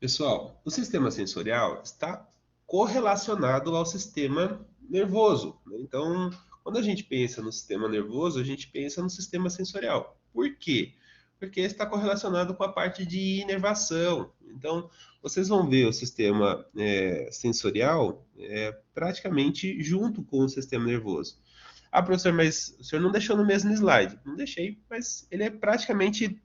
Pessoal, o sistema sensorial está correlacionado ao sistema nervoso, né? Então, quando a gente pensa no sistema nervoso, a gente pensa no sistema sensorial. Por quê? Porque está correlacionado com a parte de inervação. Então, vocês vão ver o sistema sensorial praticamente junto com o sistema nervoso. Ah, professor, mas o senhor não deixou no mesmo slide. Não deixei, mas ele é praticamente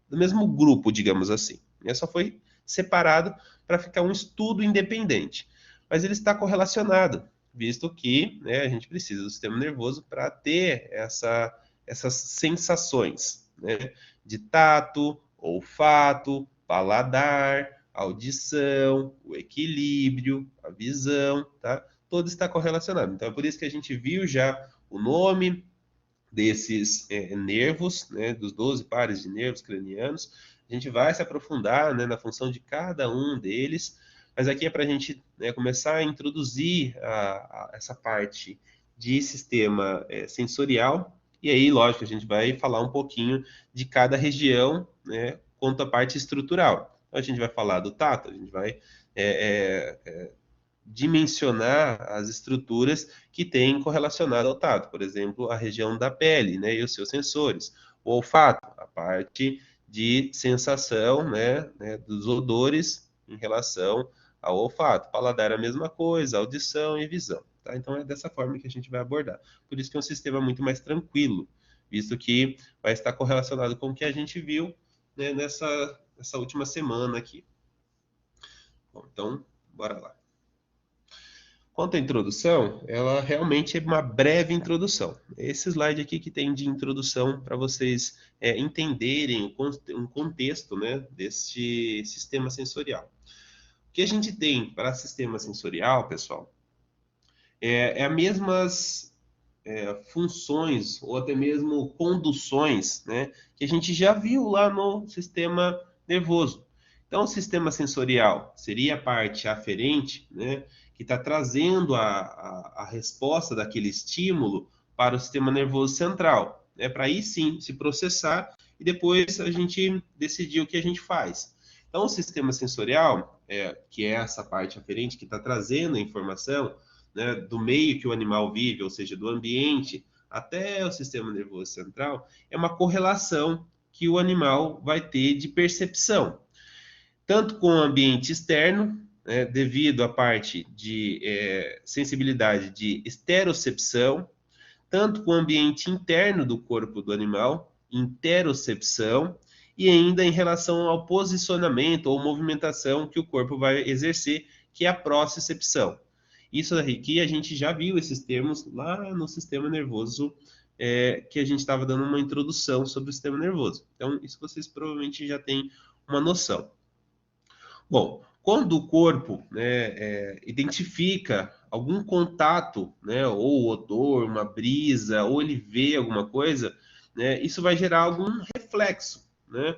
do mesmo grupo, digamos assim. Só foi separado para ficar um estudo independente. Mas ele está correlacionado, visto que, né, a gente precisa do sistema nervoso para ter essas sensações, né, de tato, olfato, paladar, audição, o equilíbrio, a visão, tá? Todo está correlacionado. Então é por isso que a gente viu já o nome desses nervos, né, dos 12 pares de nervos cranianos. A gente vai se aprofundar, né, na função de cada um deles, mas aqui é para a gente, né, começar a introduzir essa parte de sistema sensorial, e aí, lógico, a gente vai falar um pouquinho de cada região, né, quanto à parte estrutural. Então, a gente vai falar do tato, a gente vai dimensionar as estruturas que têm correlacionado ao tato, por exemplo, a região da pele, né, e os seus sensores, o olfato, a parte de sensação, né, dos odores em relação ao olfato, paladar é a mesma coisa, audição e visão, tá? Então é dessa forma que a gente vai abordar. Por isso que é um sistema muito mais tranquilo, visto que vai estar correlacionado com o que a gente viu, né, nessa última semana aqui. Bom, então, bora lá. Quanto à introdução, ela realmente é uma breve introdução. Esse slide aqui que tem de introdução para vocês entenderem um contexto, né, deste sistema sensorial. O que a gente tem para sistema sensorial, pessoal, é as mesmas funções ou até mesmo conduções, né, que a gente já viu lá no sistema nervoso. Então, o sistema sensorial seria a parte aferente, né, que está trazendo a resposta daquele estímulo para o sistema nervoso central, né, para aí sim se processar e depois a gente decidir o que a gente faz. Então, o sistema sensorial, que é essa parte aferente que está trazendo a informação, né, do meio que o animal vive, ou seja, do ambiente até o sistema nervoso central, é uma correlação que o animal vai ter de percepção, tanto com o ambiente externo, né, devido à parte de sensibilidade de esterocepção, tanto com o ambiente interno do corpo do animal, interocepção, e ainda em relação ao posicionamento ou movimentação que o corpo vai exercer, que é a propriocepção. Isso aqui a gente já viu esses termos lá no sistema nervoso, que a gente estava dando uma introdução sobre o sistema nervoso. Então, isso vocês provavelmente já têm uma noção. Bom, quando o corpo, né, identifica algum contato, né, ou odor, uma brisa, ou ele vê alguma coisa, né, isso vai gerar algum reflexo, né?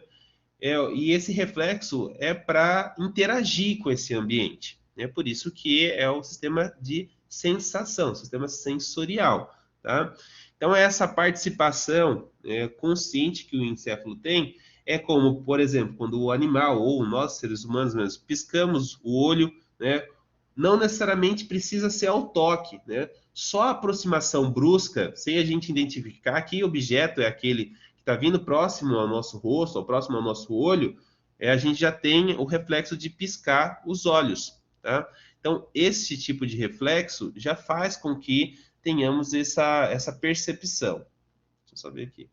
E esse reflexo é para interagir com esse ambiente. É por isso que é o sistema de sensação, sistema sensorial, tá? Então, essa participação consciente que o encéfalo tem é como, por exemplo, quando o animal ou nós, seres humanos mesmo, piscamos o olho, né? Não necessariamente precisa ser ao toque, né? Só a aproximação brusca, sem a gente identificar que objeto é aquele que está vindo próximo ao nosso rosto, ou próximo ao nosso olho, a gente já tem o reflexo de piscar os olhos, tá? Então, esse tipo de reflexo já faz com que tenhamos essa percepção. Deixa eu só ver aqui.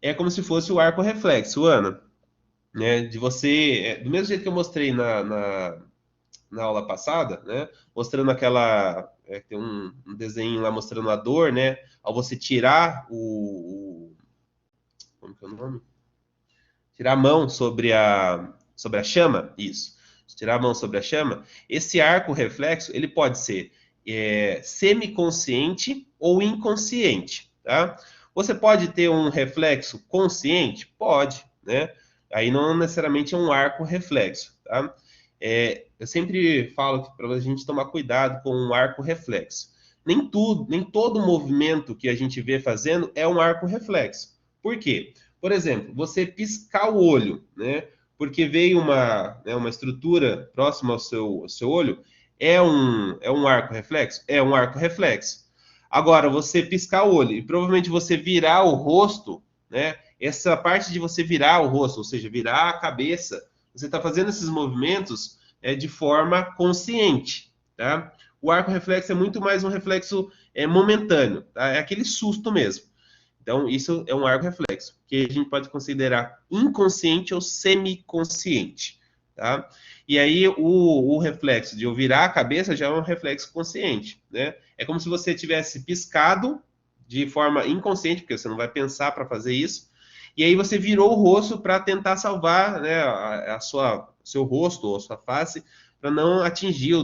É como se fosse o arco reflexo, Ana, né? De você, do mesmo jeito que eu mostrei na aula passada, né? Mostrando aquela. Tem um desenho lá mostrando a dor, né? Ao você tirar como que é o nome? Tirar a mão sobre a chama, isso. Tirar a mão sobre a chama, esse arco reflexo, ele pode ser semiconsciente ou inconsciente, tá? Você pode ter um reflexo consciente? Pode, né? Aí não necessariamente é um arco reflexo, tá? Eu sempre falo que para a gente tomar cuidado com um arco reflexo. Nem tudo, nem todo movimento que a gente vê fazendo é um arco reflexo. Por quê? Por exemplo, você piscar o olho, né? porque veio uma estrutura próxima ao seu olho, é um arco reflexo? É um arco reflexo. Agora, você piscar o olho e provavelmente você virar o rosto, né? Essa parte de você virar o rosto, ou seja, virar a cabeça, você está fazendo esses movimentos de forma consciente, tá? O arco reflexo é muito mais um reflexo momentâneo, tá? É aquele susto mesmo. Então, isso é um arco reflexo, que a gente pode considerar inconsciente ou semiconsciente, tá? E aí, o reflexo de eu virar a cabeça já é um reflexo consciente, né? É como se você tivesse piscado de forma inconsciente, porque você não vai pensar para fazer isso, e aí você virou o rosto para tentar salvar, né, seu rosto ou a sua face, para não atingir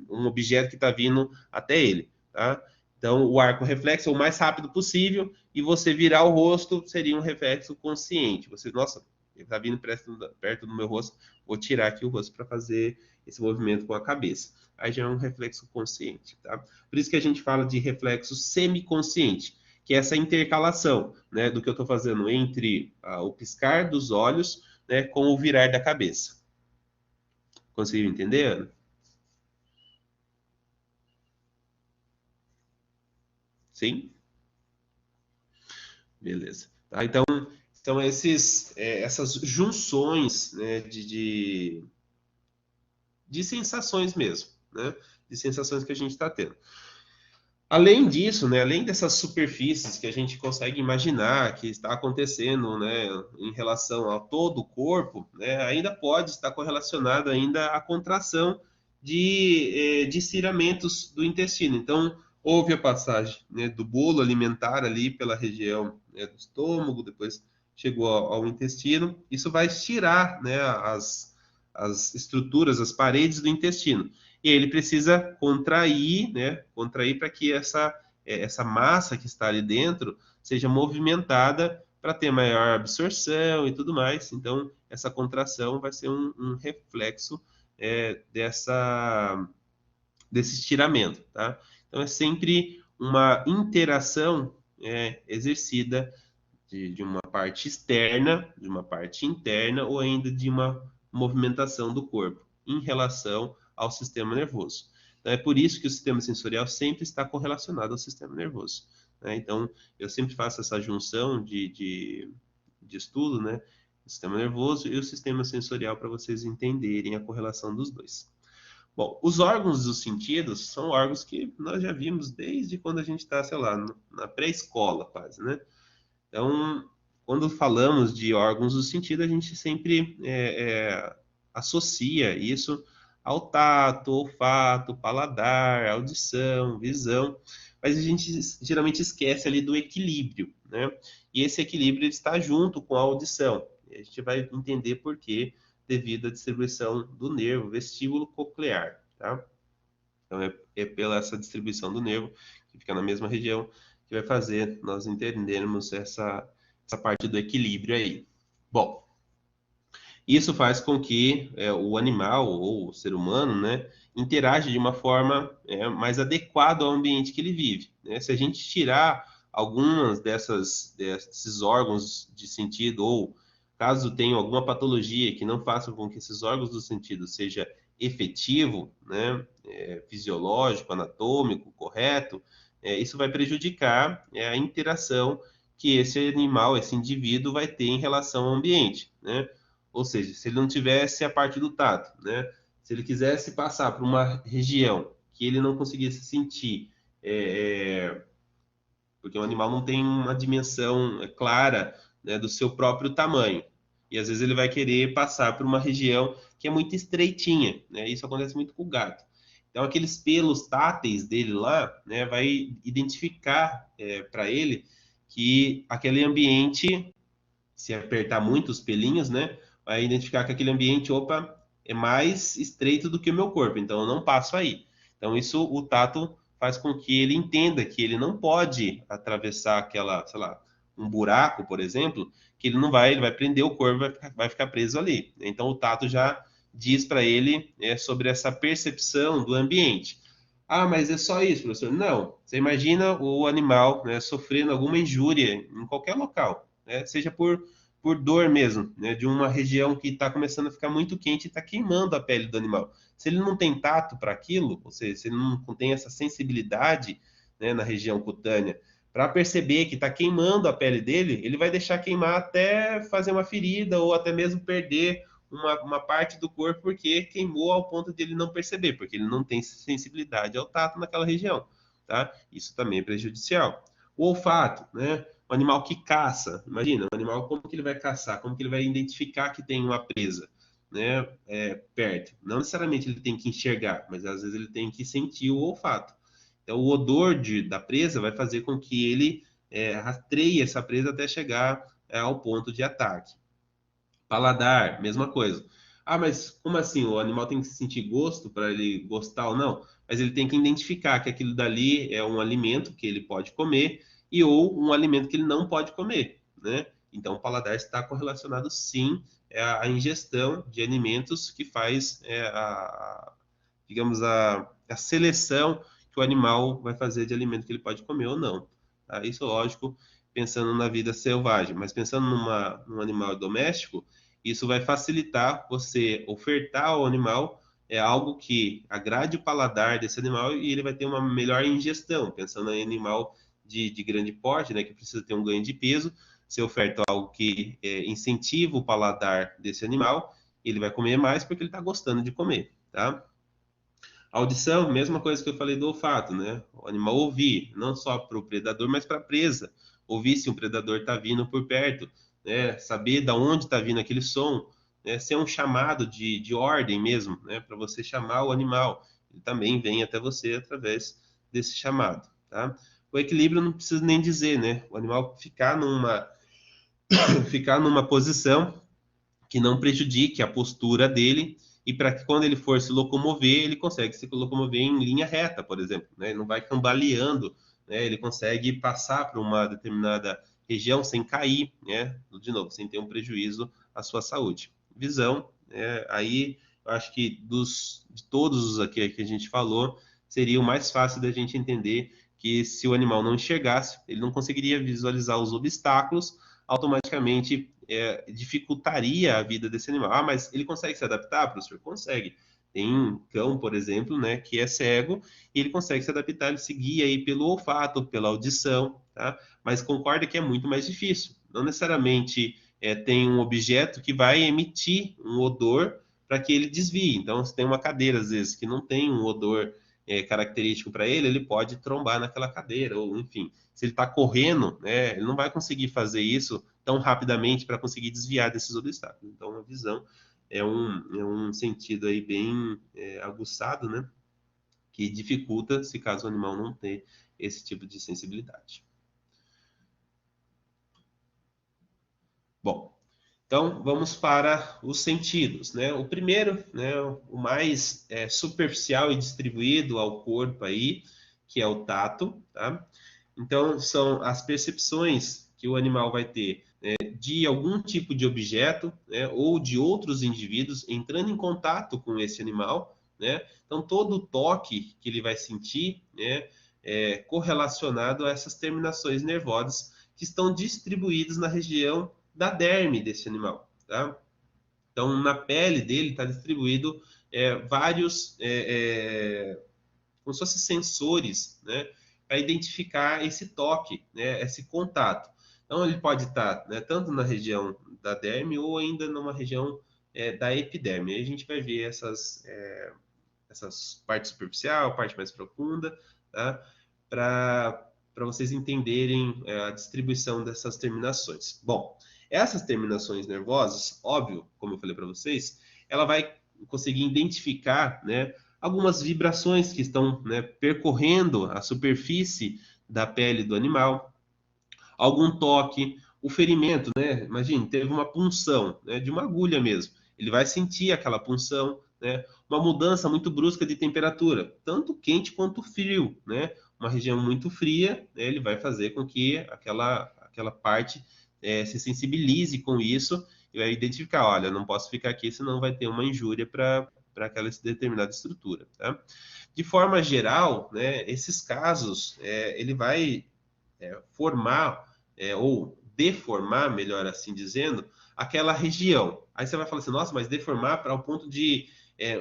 um objeto que está vindo até ele, tá? Então, o arco reflexo é o mais rápido possível e você virar o rosto seria um reflexo consciente. Você, nossa, ele está vindo perto do meu rosto, vou tirar aqui o rosto para fazer esse movimento com a cabeça. Aí já é um reflexo consciente, tá? Por isso que a gente fala de reflexo semiconsciente, que é essa intercalação, né, do que eu estou fazendo entre o piscar dos olhos, né, com o virar da cabeça. Conseguiu entender, Ana? Sim? Beleza. Tá, então, são essas junções, né, de sensações mesmo, né? De sensações que a gente está tendo. Além disso, né, além dessas superfícies que a gente consegue imaginar que está acontecendo, né, em relação a todo o corpo, né, ainda pode estar correlacionado ainda à contração de estiramentos do intestino. Então, houve a passagem, né, do bolo alimentar ali pela região, né, do estômago, depois chegou ao intestino. Isso vai estirar, né, as estruturas, as paredes do intestino. E aí ele precisa contrair, né? Contrair para que essa massa que está ali dentro seja movimentada para ter maior absorção e tudo mais. Então, essa contração vai ser um reflexo desse estiramento, tá? Então, é sempre uma interação exercida de uma parte externa, de uma parte interna ou ainda de uma movimentação do corpo em relação ao sistema nervoso. Então, é por isso que o sistema sensorial sempre está correlacionado ao sistema nervoso, né? Então, eu sempre faço essa junção de estudo, né? O sistema nervoso e o sistema sensorial para vocês entenderem a correlação dos dois. Bom, os órgãos dos sentidos são órgãos que nós já vimos desde quando a gente está, sei lá, na pré-escola quase, né? Então, quando falamos de órgãos do sentido, a gente sempre associa isso ao tato, olfato, paladar, audição, visão, mas a gente geralmente esquece ali do equilíbrio, né? E esse equilíbrio está junto com a audição. E a gente vai entender por quê, devido à distribuição do nervo vestíbulo coclear, tá? Então, é pela essa distribuição do nervo, que fica na mesma região, que vai fazer nós entendermos essa parte do equilíbrio aí. Bom, isso faz com que o animal ou o ser humano, né, interaja de uma forma mais adequada ao ambiente que ele vive, né? Se a gente tirar algumas desses órgãos de sentido ou caso tenha alguma patologia que não faça com que esses órgãos do sentido seja efetivo, né, fisiológico, anatômico, correto, isso vai prejudicar a interação que esse animal, esse indivíduo vai ter em relação ao ambiente, né? Ou seja, se ele não tivesse a parte do tato, né? Se ele quisesse passar por uma região que ele não conseguisse sentir, porque o animal não tem uma dimensão clara, né, do seu próprio tamanho. E às vezes ele vai querer passar por uma região que é muito estreitinha, né? Isso acontece muito com o gato. Então, aqueles pelos táteis dele lá, né, vai identificar para ele que aquele ambiente, se apertar muito os pelinhos, né, vai identificar que aquele ambiente, opa, é mais estreito do que o meu corpo, então eu não passo aí. Então, isso o tato faz com que ele entenda que ele não pode atravessar aquela, sei lá, um buraco, por exemplo, que ele vai prender o corpo, vai ficar preso ali. Então, o tato já diz para ele sobre essa percepção do ambiente. Ah, mas é só isso, professor? Não. Você imagina o animal, né, sofrendo alguma injúria em qualquer local, né, seja por por dor mesmo, né, de uma região que está começando a ficar muito quente e está queimando a pele do animal. Se ele não tem tato para aquilo, ou seja, se ele não tem essa sensibilidade, né, na região cutânea, para perceber que está queimando a pele dele, ele vai deixar queimar até fazer uma ferida ou até mesmo perder uma parte do corpo porque queimou ao ponto de ele não perceber, porque ele não tem sensibilidade ao tato naquela região, tá? Isso também é prejudicial. O olfato, né? O animal que caça, imagina, o animal como que ele vai caçar, como que ele vai identificar que tem uma presa, né, perto. Não necessariamente ele tem que enxergar, mas às vezes ele tem que sentir o olfato. Então, o odor da presa vai fazer com que ele rastreie essa presa até chegar ao ponto de ataque. Paladar, mesma coisa. Ah, mas como assim? O animal tem que sentir gosto para ele gostar ou não? Mas ele tem que identificar que aquilo dali é um alimento que ele pode comer e ou um alimento que ele não pode comer, né? Então, o paladar está correlacionado sim à ingestão de alimentos que faz digamos, a seleção que o animal vai fazer de alimento que ele pode comer ou não. Tá? Isso, lógico, pensando na vida selvagem, mas pensando num animal doméstico, isso vai facilitar você ofertar ao animal algo que agrade o paladar desse animal e ele vai ter uma melhor ingestão. Pensando em animal de grande porte, né, que precisa ter um ganho de peso, você oferta algo que incentiva o paladar desse animal, ele vai comer mais porque ele está gostando de comer, tá? Audição, mesma coisa que eu falei do olfato, né? O animal ouvir, não só para o predador, mas para a presa. Ouvir se um predador está vindo por perto, né? Saber da onde está vindo aquele som, né? Ser um chamado de ordem mesmo, né? Para você chamar o animal. Ele também vem até você através desse chamado, tá? O equilíbrio não precisa nem dizer, né? O animal ficar numa posição que não prejudique a postura dele e para que quando ele for se locomover, ele consegue se locomover em linha reta, por exemplo, né? Ele não vai cambaleando, né? Ele consegue passar por uma determinada região sem cair, né? De novo, sem ter um prejuízo à sua saúde. Visão, né? Aí eu acho que de todos os aqui que a gente falou, seria o mais fácil da gente entender que se o animal não enxergasse, ele não conseguiria visualizar os obstáculos, automaticamente dificultaria a vida desse animal. Ah, mas ele consegue se adaptar, professor? Consegue. Tem um cão, por exemplo, né, que é cego e ele consegue se adaptar, ele se guia aí pelo olfato, pela audição, tá? Mas concorda que é muito mais difícil. Não necessariamente tem um objeto que vai emitir um odor para que ele desvie. Então, se tem uma cadeira, às vezes, que não tem um odor característico para ele, ele pode trombar naquela cadeira, ou enfim, se ele está correndo, né, ele não vai conseguir fazer isso tão rapidamente para conseguir desviar desses obstáculos. Então, a visão é um sentido aí bem aguçado, né, que dificulta se caso o animal não tenha esse tipo de sensibilidade. Bom, então vamos para os sentidos, né? O primeiro, né, o mais superficial e distribuído ao corpo aí, que é o tato, tá? Então são as percepções que o animal vai ter, né, de algum tipo de objeto, né, ou de outros indivíduos entrando em contato com esse animal, né? Então todo o toque que ele vai sentir, né, é correlacionado a essas terminações nervosas que estão distribuídas na região da derme desse animal, tá? Então, na pele dele está distribuído vários, como se fossem sensores, né, para identificar esse toque, né, esse contato. Então, ele pode estar, né, tanto na região da derme ou ainda numa região da epiderme. Aí a gente vai ver essas partes superficial, parte mais profunda, tá? Para vocês entenderem a distribuição dessas terminações. Bom, essas terminações nervosas, óbvio, como eu falei para vocês, ela vai conseguir identificar, né, algumas vibrações que estão, né, percorrendo a superfície da pele do animal, algum toque, o ferimento, né? Imagine, teve uma punção, né, de uma agulha mesmo. Ele vai sentir aquela punção, né? Uma mudança muito brusca de temperatura, tanto quente quanto frio, né? Uma região muito fria, né, ele vai fazer com que aquela parte se sensibilize com isso e vai identificar, olha, não posso ficar aqui, senão vai ter uma injúria para aquela determinada estrutura, tá? De forma geral, né, esses casos, ele vai formar ou deformar, melhor assim dizendo, aquela região. Aí você vai falar assim, nossa, mas deformar para o ponto de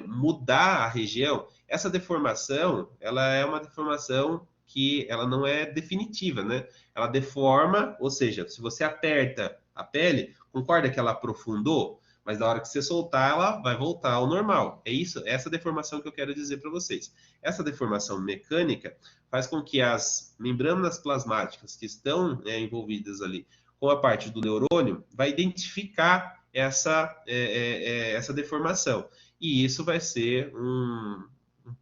mudar a região? Essa deformação, ela é uma deformação que ela não é definitiva, né? Ela deforma, ou seja, se você aperta a pele, concorda que ela aprofundou? Mas na hora que você soltar, ela vai voltar ao normal. É isso, essa deformação que eu quero dizer para vocês. Essa deformação mecânica faz com que as membranas plasmáticas que estão envolvidas ali com a parte do neurônio vai identificar essa deformação. E isso vai ser um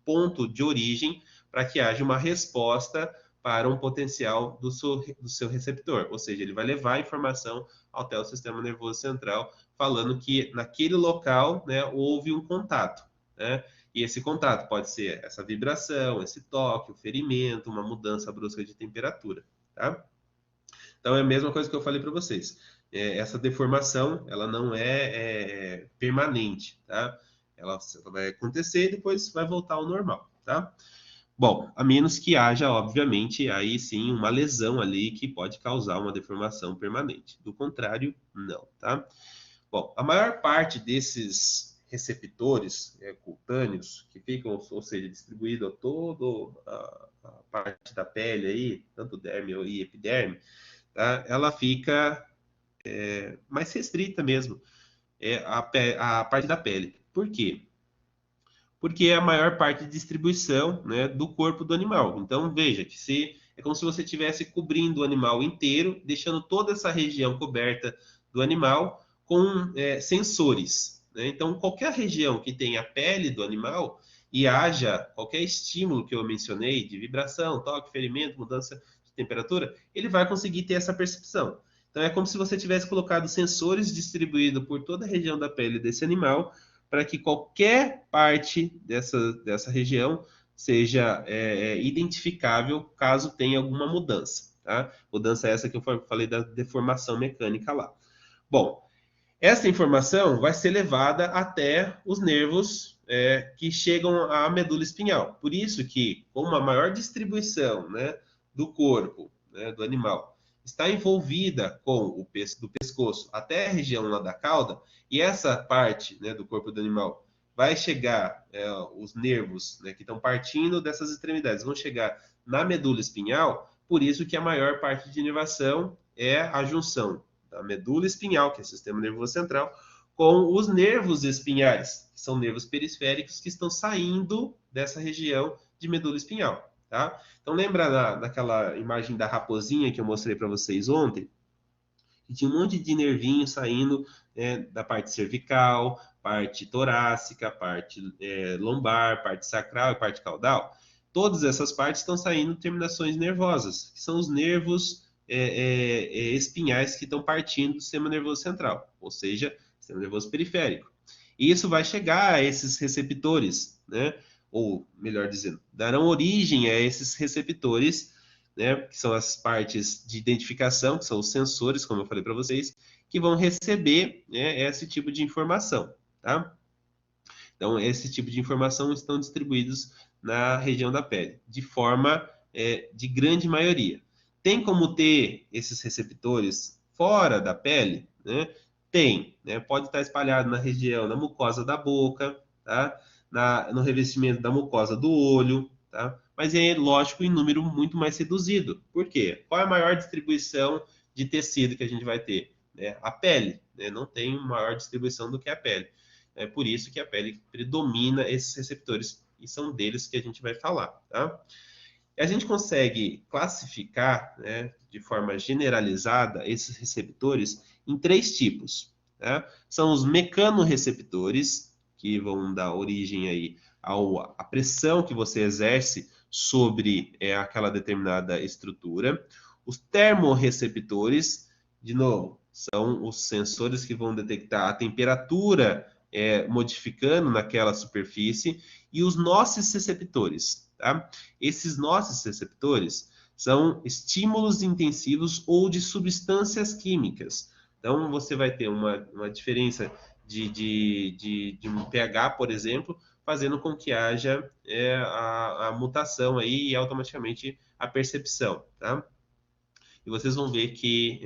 ponto de origem para que haja uma resposta para um potencial do seu receptor. Ou seja, ele vai levar a informação até o sistema nervoso central, falando que naquele local, né, houve um contato, né? E esse contato pode ser essa vibração, esse toque, o ferimento, uma mudança brusca de temperatura, tá? Então é a mesma coisa que eu falei para vocês. Essa deformação, ela não é permanente, tá? Ela vai acontecer e depois vai voltar ao normal, tá? Bom, a menos que haja, obviamente, aí sim uma lesão ali que pode causar uma deformação permanente. Do contrário, não, tá? Bom, a maior parte desses receptores cutâneos que ficam, ou seja, distribuído a toda a parte da pele aí, tanto derme e epiderme, tá? Ela fica mais restrita mesmo, a parte da pele. Por quê? Porque é a maior parte de distribuição, né, do corpo do animal. Então, veja que é como se você estivesse cobrindo o animal inteiro, deixando toda essa região coberta do animal com sensores, né? Então, qualquer região que tenha a pele do animal e haja qualquer estímulo que eu mencionei, de vibração, toque, ferimento, mudança de temperatura, ele vai conseguir ter essa percepção. Então, é como se você tivesse colocado sensores distribuídos por toda a região da pele desse animal, para que qualquer parte dessa região seja identificável caso tenha alguma mudança, tá? Mudança essa que eu falei da deformação mecânica lá. Bom, essa informação vai ser levada até os nervos que chegam à medula espinhal. Por isso que, como a maior distribuição, né, do corpo, né, do animal está envolvida com do pescoço até a região lá da cauda, e essa parte, né, do corpo do animal vai chegar, os nervos, né, que estão partindo dessas extremidades, vão chegar na medula espinhal, por isso que a maior parte de inervação é a junção da medula espinhal, que é o sistema nervoso central, com os nervos espinhais, que são nervos periféricos que estão saindo dessa região de medula espinhal, tá? Então lembra daquela imagem da raposinha que eu mostrei para vocês ontem? Que tinha um monte de nervinho saindo da parte cervical, parte torácica, parte lombar, parte sacral e parte caudal. Todas essas partes estão saindo terminações nervosas, que são os nervos espinhais que estão partindo do sistema nervoso central, ou seja, sistema nervoso periférico. E isso vai chegar a esses receptores, né? Ou, melhor dizendo, darão origem a esses receptores, né? Que são as partes de identificação, que são os sensores, como eu falei para vocês, que vão receber, né, esse tipo de informação, tá? Então, esse tipo de informação estão distribuídos na região da pele, de forma de grande maioria. Tem como ter esses receptores fora da pele, né? Tem, né? Pode estar espalhado na região, na mucosa da boca, tá? No revestimento da mucosa do olho, tá? Mas é, lógico, em número muito mais reduzido. Por quê? Qual é a maior distribuição de tecido que a gente vai ter? A pele, né? Não tem maior distribuição do que a pele. É por isso que a pele predomina esses receptores, e são deles que a gente vai falar, tá? E a gente consegue classificar, né, de forma generalizada esses receptores em três tipos, tá? São os mecanorreceptores, que vão dar origem aí à pressão que você exerce sobre aquela determinada estrutura. Os termorreceptores, de novo, são os sensores que vão detectar a temperatura modificando naquela superfície, e os nociceptores, tá? Esses nociceptores são estímulos intensivos ou de substâncias químicas. Então, você vai ter uma diferença de um pH, por exemplo, fazendo com que haja a mutação aí e automaticamente a percepção, tá? E vocês vão ver que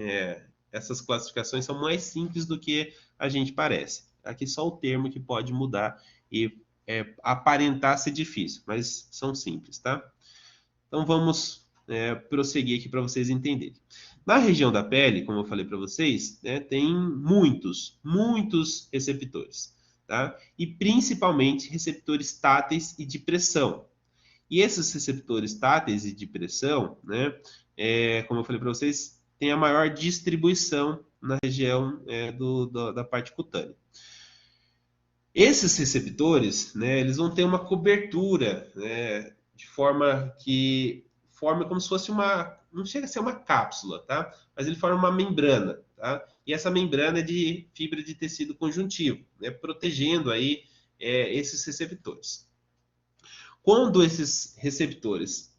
essas classificações são mais simples do que a gente parece. Aqui só o termo que pode mudar e aparentar ser difícil, mas são simples, tá? Então vamos prosseguir aqui para vocês entenderem. Na região da pele, como eu falei para vocês, né, tem muitos receptores, tá? E principalmente receptores táteis e de pressão. E esses receptores táteis e de pressão, né, como eu falei para vocês, tem a maior distribuição na região da parte cutânea. Esses receptores, né, eles vão ter uma cobertura, né, de forma que forma como se fosse não chega a ser uma cápsula, tá? Mas ele forma uma membrana, tá? E essa membrana é de fibra de tecido conjuntivo, né, protegendo aí esses receptores. Quando esses receptores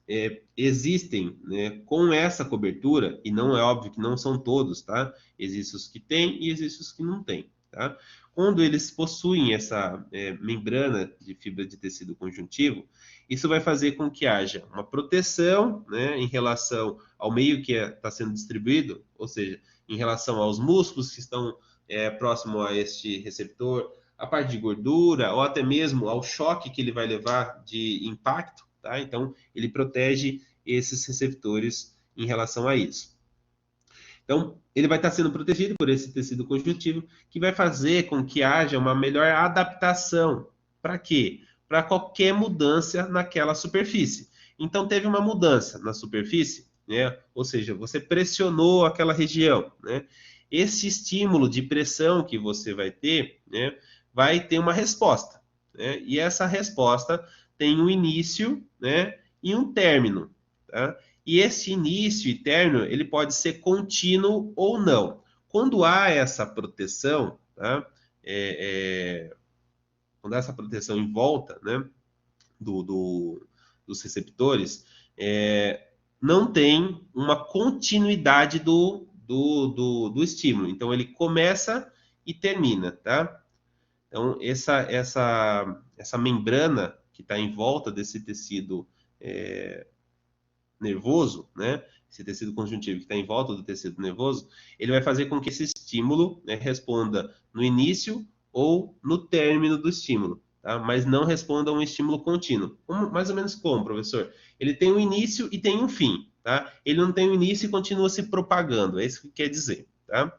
existem, né, com essa cobertura, e não é óbvio que não são todos, tá? Existem os que têm e existem os que não têm, tá? Quando eles possuem essa membrana de fibra de tecido conjuntivo, isso vai fazer com que haja uma proteção, né, em relação ao meio que está sendo distribuído, ou seja, em relação aos músculos que estão próximo a este receptor, a parte de gordura, ou até mesmo ao choque que ele vai levar de impacto, tá? Então, ele protege esses receptores em relação a isso. Então, ele vai estar sendo protegido por esse tecido conjuntivo, que vai fazer com que haja uma melhor adaptação. Para quê? Para qualquer mudança naquela superfície. Então, teve uma mudança na superfície, né? Ou seja, você pressionou aquela região, né? Esse estímulo de pressão que você vai ter, né, vai ter uma resposta, né? E essa resposta tem um início, né, e um término, tá? E esse início e término, ele pode ser contínuo ou não. Quando há essa proteção, tá? Quando há essa proteção em volta, né, dos receptores, não tem uma continuidade do estímulo. Então, ele começa e termina, tá? Então, essa membrana que está em volta desse tecido nervoso, né? Esse tecido conjuntivo que está em volta do tecido nervoso, ele vai fazer com que esse estímulo, né, responda no início ou no término do estímulo, tá? Mas não responda a um estímulo contínuo. Mais ou menos como, professor? Ele tem um início e tem um fim, tá? Ele não tem um início e continua se propagando, é isso que quer dizer, tá?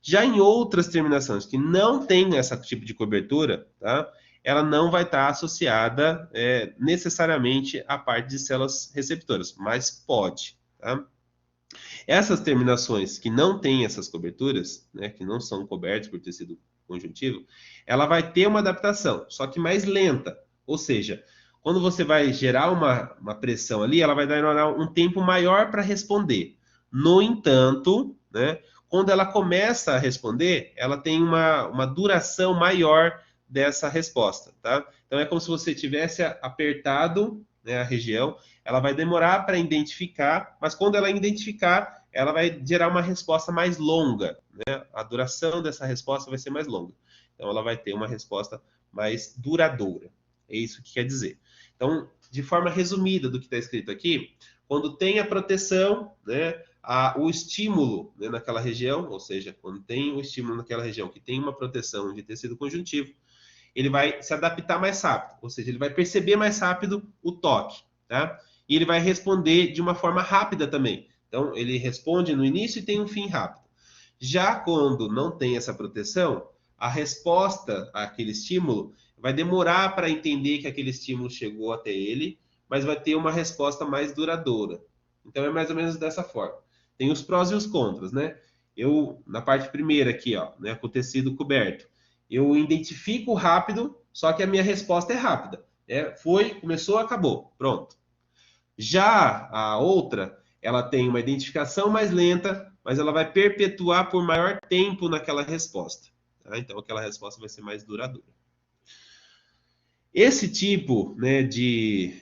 Já em outras terminações que não tem esse tipo de cobertura, tá? Ela não vai estar associada necessariamente à parte de células receptoras, mas pode, tá? Essas terminações que não têm essas coberturas, né, que não são cobertas por tecido conjuntivo, ela vai ter uma adaptação, só que mais lenta. Ou seja, quando você vai gerar uma pressão ali, ela vai dar um tempo maior para responder. No entanto, né, quando ela começa a responder, ela tem uma duração maior dessa resposta, tá? Então, é como se você tivesse apertado, né, a região, ela vai demorar para identificar, mas quando ela identificar, ela vai gerar uma resposta mais longa, né? A duração dessa resposta vai ser mais longa. Então, ela vai ter uma resposta mais duradoura. É isso que quer dizer. Então, de forma resumida do que está escrito aqui, quando tem a proteção, né, o estímulo, né, naquela região, ou seja, quando tem o estímulo naquela região que tem uma proteção de tecido conjuntivo, ele vai se adaptar mais rápido, ou seja, ele vai perceber mais rápido o toque, tá? E ele vai responder de uma forma rápida também. Então, ele responde no início e tem um fim rápido. Já quando não tem essa proteção, a resposta àquele estímulo vai demorar para entender que aquele estímulo chegou até ele, mas vai ter uma resposta mais duradoura. Então, é mais ou menos dessa forma. Tem os prós e os contras, né? Eu, na parte primeira aqui, ó, né, com o tecido coberto, eu identifico rápido, só que a minha resposta é rápida. Começou, acabou, pronto. Já a outra, ela tem uma identificação mais lenta, mas ela vai perpetuar por maior tempo naquela resposta, tá? Então, aquela resposta vai ser mais duradoura. Esse tipo, né, de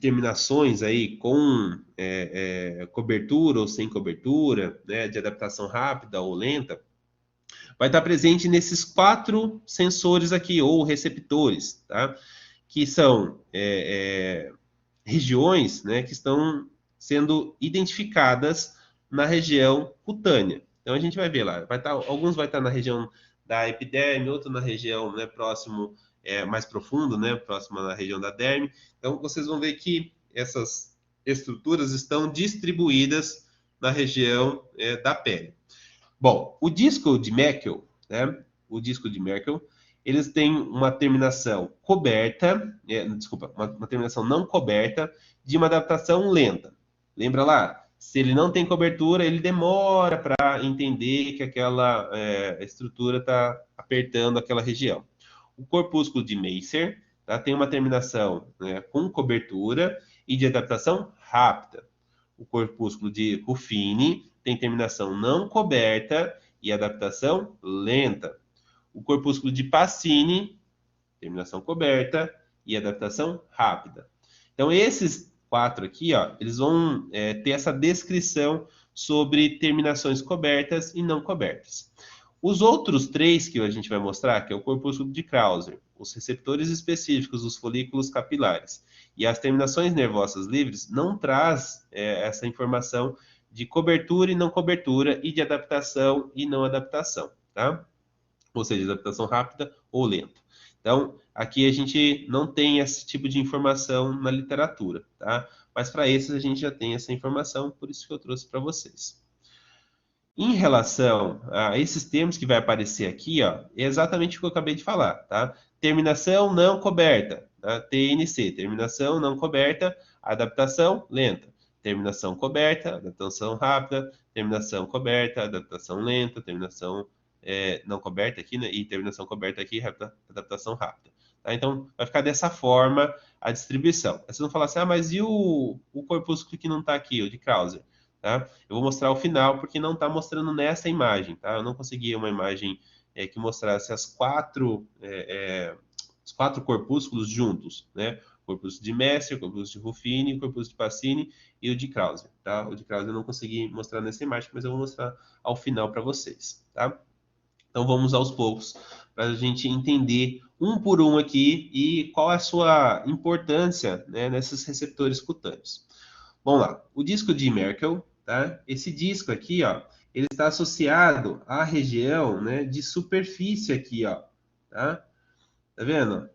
terminações aí com cobertura ou sem cobertura, né, de adaptação rápida ou lenta, vai estar presente nesses 4 sensores aqui, ou receptores, tá? Que são regiões, né, que estão sendo identificadas na região cutânea. Então a gente vai ver lá, alguns vai estar na região da epiderme, outro na região, né, próximo, mais profundo, né, próximo na região da derme. Então vocês vão ver que essas estruturas estão distribuídas na região da pele. Bom, o disco de Meckel, né, o disco de Meckel, eles têm uma terminação coberta, desculpa, uma terminação não coberta de uma adaptação lenta. Lembra lá? Se ele não tem cobertura, ele demora para entender que aquela estrutura está apertando aquela região. O corpúsculo de Meissner, tá, tem uma terminação, né, com cobertura e de adaptação rápida. O corpúsculo de Ruffini tem terminação não coberta e adaptação lenta. O corpúsculo de Pacini, terminação coberta e adaptação rápida. Então, esses 4 aqui, ó, eles vão ter essa descrição sobre terminações cobertas e não cobertas. Os outros 3 que a gente vai mostrar, que é o corpúsculo de Krauser, os receptores específicos dos folículos capilares e as terminações nervosas livres, não traz essa informação de cobertura e não cobertura e de adaptação e não adaptação, tá? Ou seja, adaptação rápida ou lenta. Então, aqui a gente não tem esse tipo de informação na literatura, tá? Mas para esses a gente já tem essa informação, por isso que eu trouxe para vocês. Em relação a esses termos que vai aparecer aqui, ó, é exatamente o que eu acabei de falar, tá? Terminação não coberta, tá? TNC, terminação não coberta, adaptação lenta. Terminação coberta, adaptação rápida, terminação coberta, adaptação lenta, terminação não coberta aqui, né? E terminação coberta aqui, adaptação rápida. Tá? Então, vai ficar dessa forma a distribuição. Aí vocês vão falar assim, mas e o corpúsculo que não está aqui, o de Krauser? Tá? Eu vou mostrar o final porque não está mostrando nessa imagem, tá? Eu não consegui uma imagem que mostrasse os 4 corpúsculos juntos, né? O corpúsculo de Meissner, o corpúsculo de Ruffini, o corpúsculo de Pacini e o de Krauser, tá? O de Krauser eu não consegui mostrar nessa imagem, mas eu vou mostrar ao final para vocês, tá? Então vamos aos poucos para a gente entender um por um aqui e qual é a sua importância, né, nesses receptores cutâneos. Vamos lá, o disco de Merkel, tá? Esse disco aqui, ó, ele está associado à região, né, de superfície aqui, ó, tá? Tá vendo?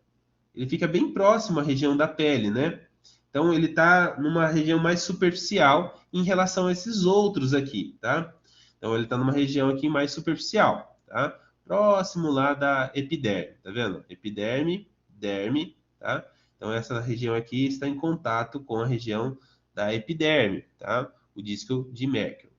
Ele fica bem próximo à região da pele, né? Então ele está numa região mais superficial em relação a esses outros aqui, tá? Então ele está numa região aqui mais superficial, tá? Próximo lá da epiderme, tá vendo? Epiderme, derme, tá? Então essa região aqui está em contato com a região da epiderme, tá? O disco de Merkel.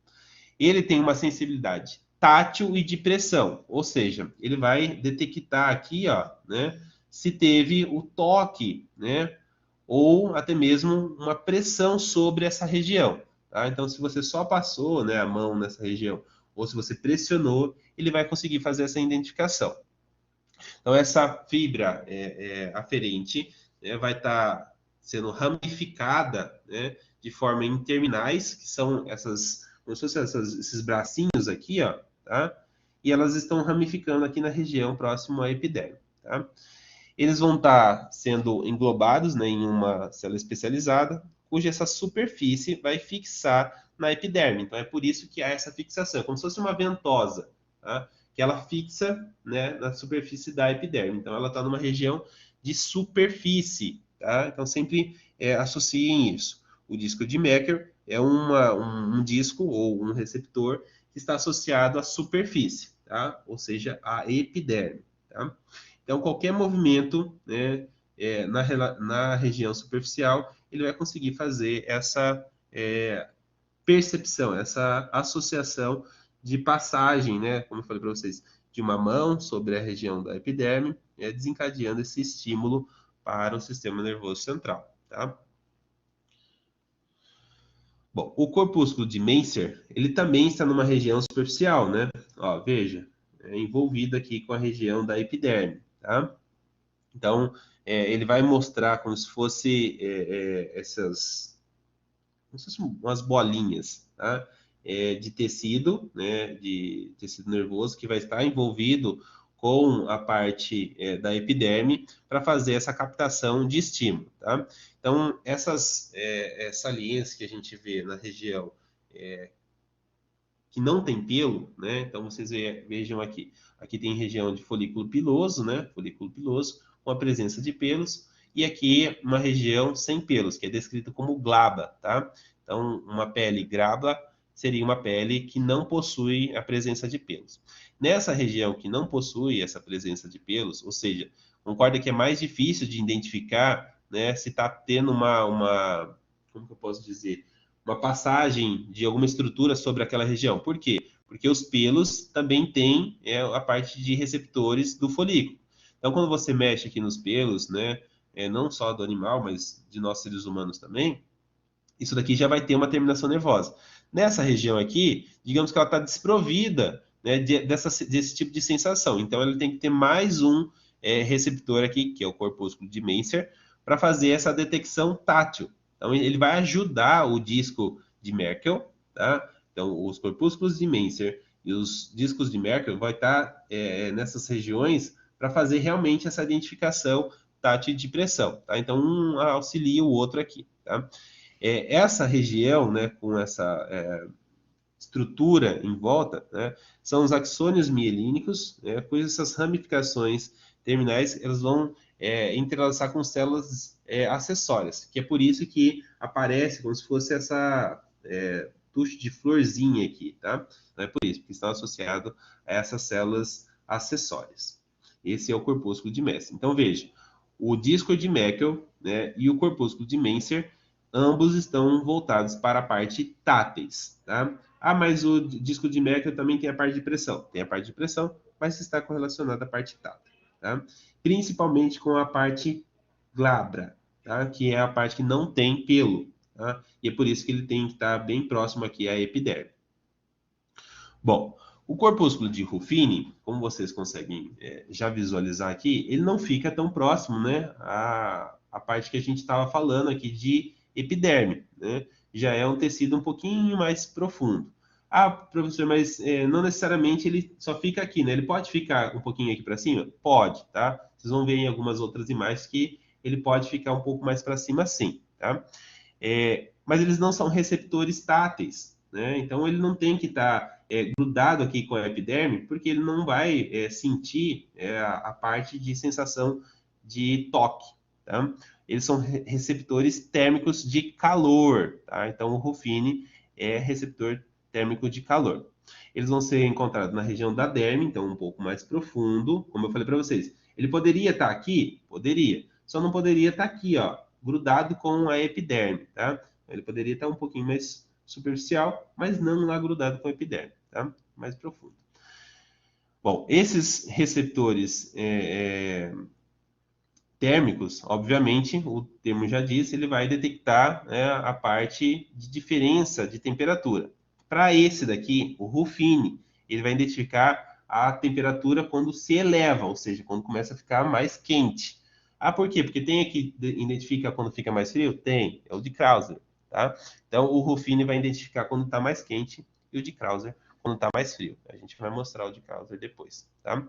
Ele tem uma sensibilidade tátil e de pressão, ou seja, ele vai detectar aqui, ó, né, se teve o toque, né, ou até mesmo uma pressão sobre essa região, tá? Então, se você só passou, né, a mão nessa região, ou se você pressionou, ele vai conseguir fazer essa identificação. Então, essa fibra aferente, né, vai estar sendo ramificada, né, de forma em terminais, que são essas, como se fossem esses bracinhos aqui, ó, tá? E elas estão ramificando aqui na região próximo à epiderme, tá? Eles vão estar sendo englobados, né, em uma célula especializada, cuja essa superfície vai fixar na epiderme. Então, é por isso que há essa fixação, como se fosse uma ventosa, tá? Que ela fixa, né, na superfície da epiderme. Então, ela está numa região de superfície, tá? Então, sempre associem isso. O disco de Meckel é um disco ou um receptor que está associado à superfície, tá? Ou seja, à epiderme, tá? Então, qualquer movimento, né, na região superficial, ele vai conseguir fazer essa percepção, essa associação de passagem, né, como eu falei para vocês, de uma mão sobre a região da epiderme, desencadeando esse estímulo para o sistema nervoso central, tá? Bom, o corpúsculo de Meissner, ele também está numa região superficial, né? Ó, veja, é envolvido aqui com a região da epiderme, tá? Então, ele vai mostrar como se fosse como se fossem umas bolinhas, tá? De tecido, né? De tecido nervoso que vai estar envolvido com a parte da epiderme para fazer essa captação de estímulo, tá? Então, essas saliências que a gente vê na região que não tem pelo, né? Então vocês vejam aqui. Aqui tem região de folículo piloso, né? Folículo piloso, com a presença de pelos, e aqui uma região sem pelos, que é descrita como glaba, tá? Então, uma pele glaba seria uma pele que não possui a presença de pelos. Nessa região que não possui essa presença de pelos, ou seja, concorda que é mais difícil de identificar, né, se está tendo como que eu posso dizer? Uma passagem de alguma estrutura sobre aquela região. Por quê? Porque os pelos também têm a parte de receptores do folículo. Então, quando você mexe aqui nos pelos, né, não só do animal, mas de nós seres humanos também, isso daqui já vai ter uma terminação nervosa. Nessa região aqui, digamos que ela está desprovida, né, desse tipo de sensação. Então, ela tem que ter mais um receptor aqui, que é o corpúsculo de Menser, para fazer essa detecção tátil. Então, ele vai ajudar o disco de Merkel, tá? Então, os corpúsculos de Menser e os discos de Merkel vão estar nessas regiões para fazer realmente essa identificação tátil de pressão, tá? Então, um auxilia o outro aqui, tá? Essa região, né, com essa estrutura em volta, né, são os axônios mielínicos, né, cujas essas ramificações terminais elas vão entrelaçar com células acessórias, que é por isso que aparece como se fosse essa tucho de florzinha aqui, tá? Não é por isso, porque estão associados a essas células acessórias. Esse é o corpúsculo de Messer. Então, veja, o disco de Meckel, né, e o corpúsculo de Menser, ambos estão voltados para a parte táteis, tá? Ah, mas o disco de Meckel também tem a parte de pressão. Tem a parte de pressão, mas está correlacionada à parte tátil, tá? Principalmente com a parte glabra, tá? Que é a parte que não tem pelo, tá? E é por isso que ele tem que estar bem próximo aqui à epiderme. Bom, o corpúsculo de Ruffini, como vocês conseguem já visualizar aqui, ele não fica tão próximo, né, à parte que a gente estava falando aqui de epiderme, né? Já é um tecido um pouquinho mais profundo. Ah, professor, mas não necessariamente ele só fica aqui, né? Ele pode ficar um pouquinho aqui para cima? Pode, tá? Vocês vão ver em algumas outras imagens que ele pode ficar um pouco mais para cima, sim, tá? Mas eles não são receptores táteis, né? Então ele não tem que estar grudado aqui com a epiderme, porque ele não vai sentir a parte de sensação de toque, tá? Eles são receptores térmicos de calor, tá? Então o Ruffini é receptor térmico de calor. Eles vão ser encontrados na região da derme, então um pouco mais profundo, como eu falei para vocês. Ele poderia estar aqui? Poderia. Só não poderia estar aqui, ó, grudado com a epiderme, tá? Ele poderia estar um pouquinho mais superficial, mas não lá grudado com a epiderme, tá? Mais profundo. Bom, esses receptores térmicos, obviamente, o termo já disse, ele vai detectar a parte de diferença de temperatura. Para esse daqui, o Ruffini, ele vai identificar a temperatura quando se eleva, ou seja, quando começa a ficar mais quente. Ah, por quê? Porque tem aqui, identifica quando fica mais frio? Tem, é o de Krauser, tá? Então, o Ruffini vai identificar quando está mais quente e o de Krauser quando está mais frio. A gente vai mostrar o de Krauser depois, tá?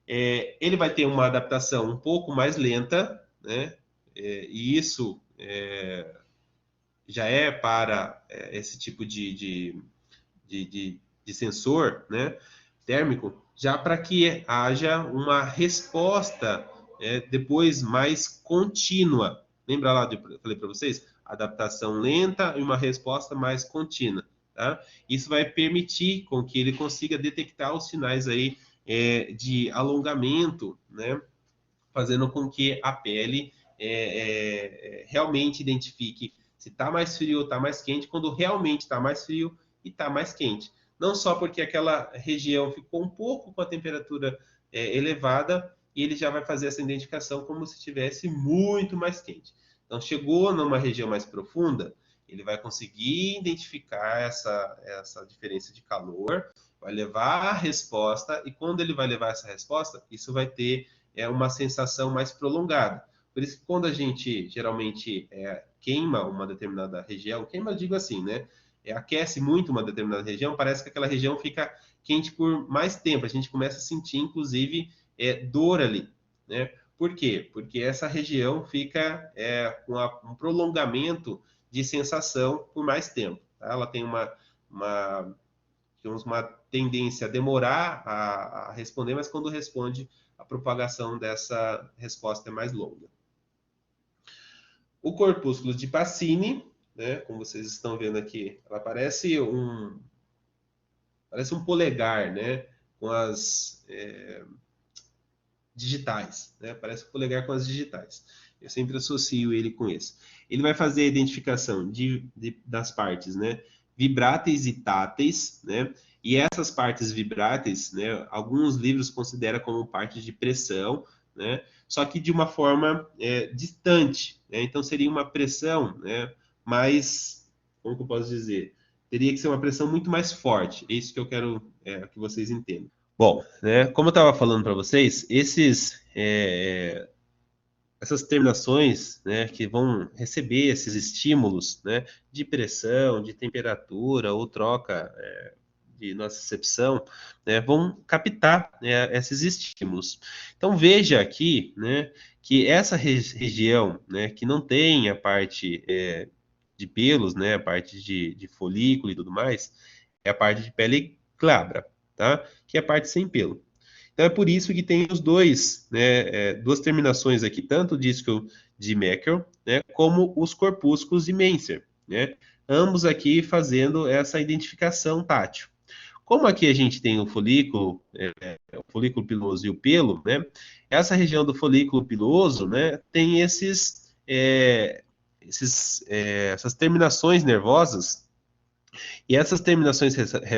Ele vai ter uma adaptação um pouco mais lenta, né? E isso já é para esse tipo de sensor, né, térmico, já para que haja uma resposta depois mais contínua. Lembra lá que eu falei para vocês? Adaptação lenta e uma resposta mais contínua. Tá? Isso vai permitir com que ele consiga detectar os sinais aí de alongamento, né? Fazendo com que a pele realmente identifique se está mais frio ou está mais quente, quando realmente está mais frio e está mais quente. Não só porque aquela região ficou um pouco com a temperatura elevada, e ele já vai fazer essa identificação como se estivesse muito mais quente. Então, chegou numa região mais profunda, ele vai conseguir identificar essa diferença de calor, vai levar a resposta, e quando ele vai levar essa resposta, isso vai ter uma sensação mais prolongada. Por isso que quando a gente geralmente queima uma determinada região, queima eu digo assim, né? Aquece muito uma determinada região, parece que aquela região fica quente por mais tempo. A gente começa a sentir, inclusive, dor ali, né? Por quê? Porque essa região fica com um prolongamento de sensação por mais tempo. Tá? Ela tem uma temos uma tendência a demorar a responder, mas quando responde, a propagação dessa resposta é mais longa. O corpúsculo de Pacini, né, como vocês estão vendo aqui, ela parece um polegar, né, com as digitais, né, parece um polegar com as digitais. Eu sempre associo ele com esse. Ele vai fazer a identificação das partes, né, vibráteis e táteis, né, e essas partes vibráteis, né, alguns livros consideram como parte de pressão, né, só que de uma forma distante, né, então seria uma pressão, né, mais, como que eu posso dizer? Teria que ser uma pressão muito mais forte, é isso que eu quero que vocês entendam. Bom, né, como eu estava falando para vocês, essas terminações, né, que vão receber esses estímulos, né, de pressão, de temperatura ou troca de nocicepção, né, vão captar, né, esses estímulos. Então veja aqui, né, que essa região, né, que não tem a parte de pelos, né, a parte de folículo e tudo mais, é a parte de pele glabra, tá? Que é a parte sem pelo. Então é por isso que tem os dois, né, duas terminações aqui, tanto o disco de Meckel, né, como os corpúsculos de Menser, né, ambos aqui fazendo essa identificação tátil. Como aqui a gente tem o folículo piloso e o pelo, né, essa região do folículo piloso, né, tem essas terminações nervosas, e essas terminações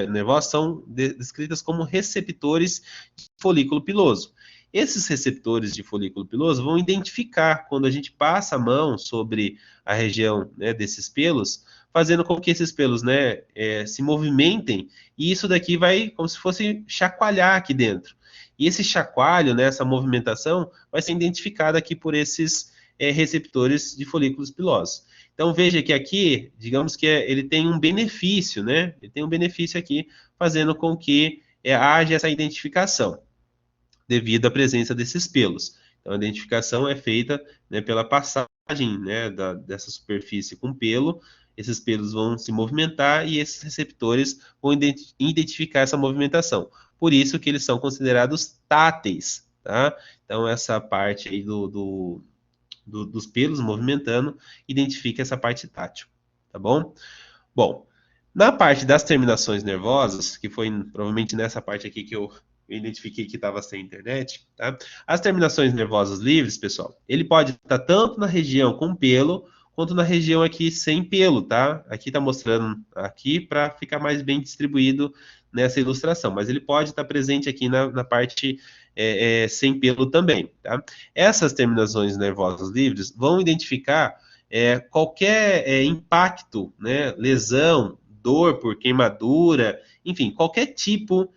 nervosas são descritas como receptores de folículo piloso. Esses receptores de folículo piloso vão identificar quando a gente passa a mão sobre a região, né, desses pelos, fazendo com que esses pelos, né, se movimentem, e isso daqui vai como se fosse chacoalhar aqui dentro. E esse chacoalho, né, essa movimentação, vai ser identificada aqui por esses receptores de folículos pilosos. Então veja que aqui, digamos que ele tem um benefício, né? Ele tem um benefício aqui, fazendo com que haja essa identificação, devido à presença desses pelos. Então a identificação é feita, né, pela passagem, né, dessa superfície com pelo, esses pelos vão se movimentar e esses receptores vão identificar essa movimentação. Por isso que eles são considerados táteis, tá? Então essa parte aí dos pelos movimentando, identifica essa parte tátil, tá bom? Bom, na parte das terminações nervosas, que foi provavelmente nessa parte aqui que eu identifiquei que estava sem internet, tá? As terminações nervosas livres, pessoal, ele pode estar tanto na região com pelo, quanto na região aqui sem pelo, tá? Aqui está mostrando aqui para ficar mais bem distribuído nessa ilustração, mas ele pode estar presente aqui na parte sem pelo também, tá? Essas terminações nervosas livres vão identificar qualquer impacto, né, lesão, dor por queimadura, enfim, qualquer tipo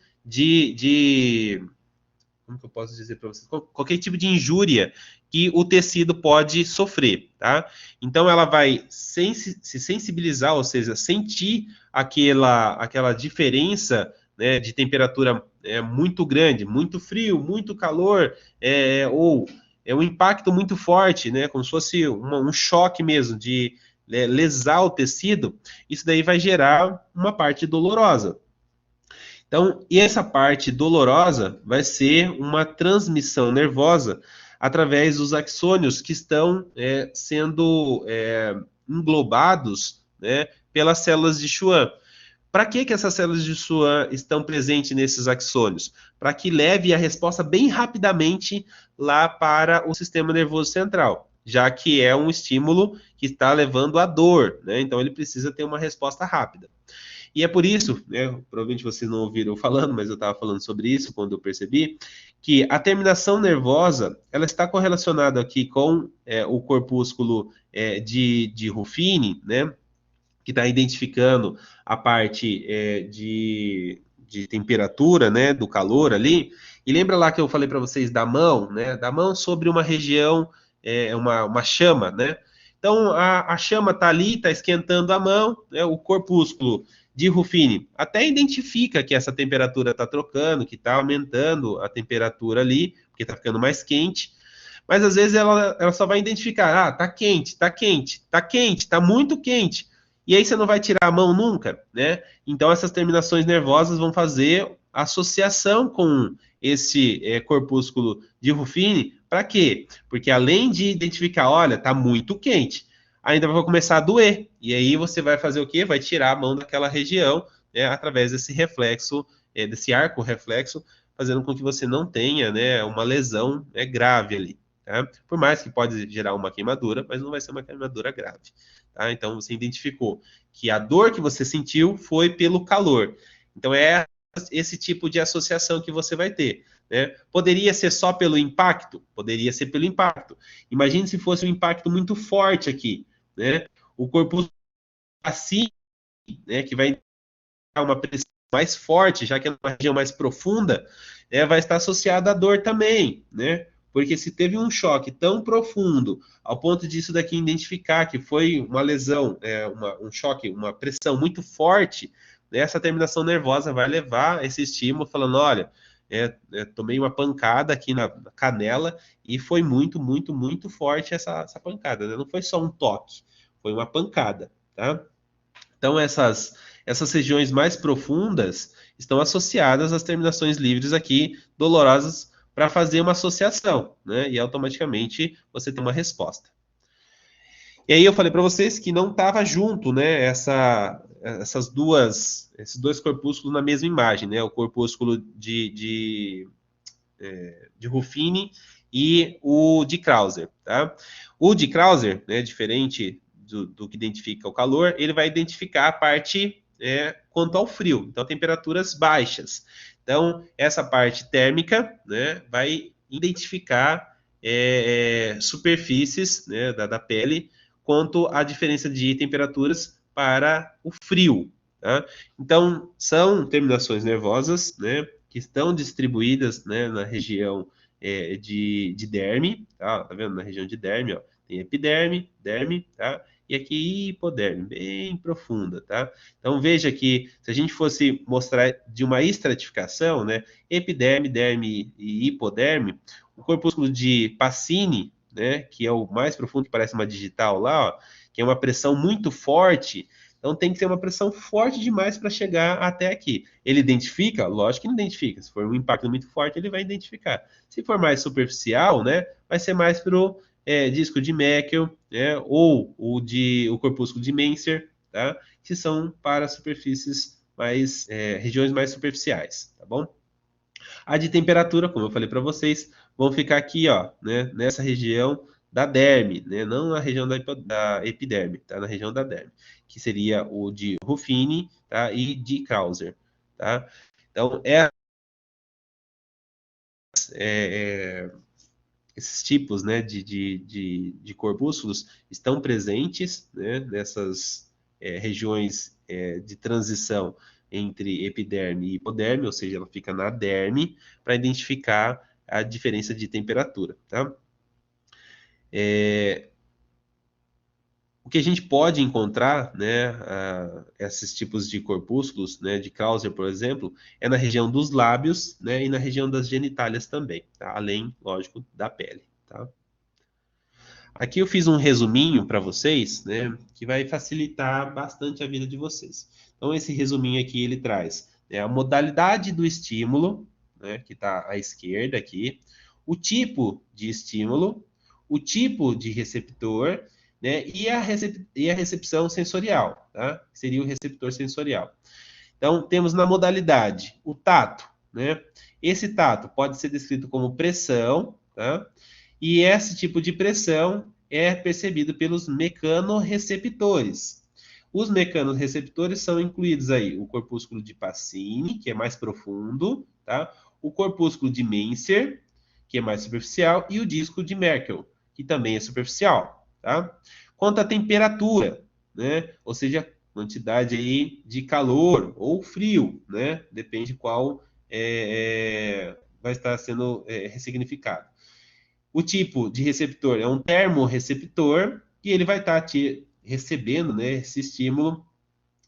como que eu posso dizer para vocês? Qualquer tipo de injúria que o tecido pode sofrer, tá? Então ela vai se sensibilizar, ou seja, sentir aquela diferença, né, de temperatura muito grande, muito frio, muito calor, ou um impacto muito forte, né, como se fosse um choque mesmo de lesar o tecido. Isso daí vai gerar uma parte dolorosa. Então, e essa parte dolorosa vai ser uma transmissão nervosa através dos axônios que estão sendo englobados, né, pelas células de Schwann. Para que essas células de Schwann estão presentes nesses axônios? Para que leve a resposta bem rapidamente lá para o sistema nervoso central, já que é um estímulo que está levando à dor, né? Então ele precisa ter uma resposta rápida. E é por isso, né, provavelmente vocês não ouviram falando, mas eu estava falando sobre isso quando eu percebi, que a terminação nervosa, ela está correlacionada aqui com o corpúsculo de Ruffini, né, que está identificando a parte de temperatura, né, do calor ali. E lembra lá que eu falei para vocês da mão, né, da mão sobre uma região, uma chama, né? Então a chama está ali, está esquentando a mão, né, o corpúsculo de Ruffini até identifica que essa temperatura está trocando, que está aumentando a temperatura ali, porque está ficando mais quente, mas às vezes ela só vai identificar, tá quente, tá quente, tá quente, tá muito quente, E aí você não vai tirar a mão nunca, né? Então essas terminações nervosas vão fazer associação com esse corpúsculo de Ruffini. Para quê? Porque além de identificar, olha, tá muito quente, ainda vai começar a doer. E aí você vai fazer o quê? Vai tirar a mão daquela região, né, através desse reflexo, desse arco reflexo, fazendo com que você não tenha, né, uma lesão grave ali. Tá? Por mais que pode gerar uma queimadura, mas não vai ser uma queimadura grave. Tá? Então você identificou que a dor que você sentiu foi pelo calor. Então é esse tipo de associação que você vai ter. Né? Poderia ser só pelo impacto? Poderia ser pelo impacto. Imagine se fosse um impacto muito forte aqui. Né? O corpo assim, né, que vai dar uma pressão mais forte, já que é uma região mais profunda, vai estar associada à dor também, né? Porque se teve um choque tão profundo, ao ponto disso daqui identificar que foi uma lesão, um choque, uma pressão muito forte, né, essa terminação nervosa vai levar esse estímulo falando, olha, tomei uma pancada aqui na canela e foi muito, muito, muito forte essa pancada, né? Não foi só um toque, foi uma pancada, tá? Então, essas regiões mais profundas estão associadas às terminações livres aqui, dolorosas, para fazer uma associação, né? E automaticamente você tem uma resposta. E aí eu falei para vocês que não estava junto, né? Esses dois corpúsculos na mesma imagem, né? O corpúsculo de Ruffini e o de Krauser, tá? O de Krauser, né, diferente do que identifica o calor, ele vai identificar a parte quanto ao frio, então temperaturas baixas. Então, essa parte térmica, né, vai identificar superfícies, né, da pele quanto à diferença de temperaturas para o frio. Tá? Então, são terminações nervosas, né, que estão distribuídas, né, na região de derme, tá vendo? Na região de derme, ó, tem epiderme, derme, tá? E aqui hipoderme, bem profunda, tá? Então veja que se a gente fosse mostrar de uma estratificação, né, epiderme, derme e hipoderme, o corpúsculo de Pacini, né, que é o mais profundo, que parece uma digital lá, ó, que é uma pressão muito forte, então tem que ser uma pressão forte demais para chegar até aqui. Ele identifica? Lógico que não identifica. Se for um impacto muito forte, ele vai identificar. Se for mais superficial, né, vai ser mais para o disco de Meckel, né, ou o corpúsculo de Menser, tá? Que são para superfícies mais, regiões mais superficiais, tá bom? A de temperatura, como eu falei para vocês, vão ficar aqui, ó, né, nessa região da derme, né, não na região da epiderme, tá? Na região da derme, que seria o de Ruffini, tá? E de Krauser, tá? Então, é, esses tipos, né, de corpúsculos estão presentes, né, nessas regiões de transição entre epiderme e hipoderme, ou seja, ela fica na derme, para identificar a diferença de temperatura, tá? O que a gente pode encontrar, né, esses tipos de corpúsculos, né, de Krauser, por exemplo, é na região dos lábios, né, e na região das genitálias também, tá? Além, lógico, da pele, tá? Aqui eu fiz um resuminho para vocês, né, que vai facilitar bastante a vida de vocês. Então, esse resuminho aqui ele traz, né, a modalidade do estímulo, né, que está à esquerda aqui, o tipo de estímulo, o tipo de receptor, né, e a recepção sensorial, tá? Que seria o receptor sensorial. Então, temos na modalidade o tato, né? Esse tato pode ser descrito como pressão, tá? E esse tipo de pressão é percebido pelos mecanorreceptores. Os mecanorreceptores são incluídos aí o corpúsculo de Pacini, que é mais profundo, tá? O corpúsculo de Menser, que é mais superficial, e o disco de Merkel, que também é superficial, tá? Quanto à temperatura, né? Ou seja, quantidade aí de calor ou frio, né? Depende qual vai estar sendo ressignificado. O tipo de receptor é um termorreceptor e ele vai estar te recebendo, né, esse estímulo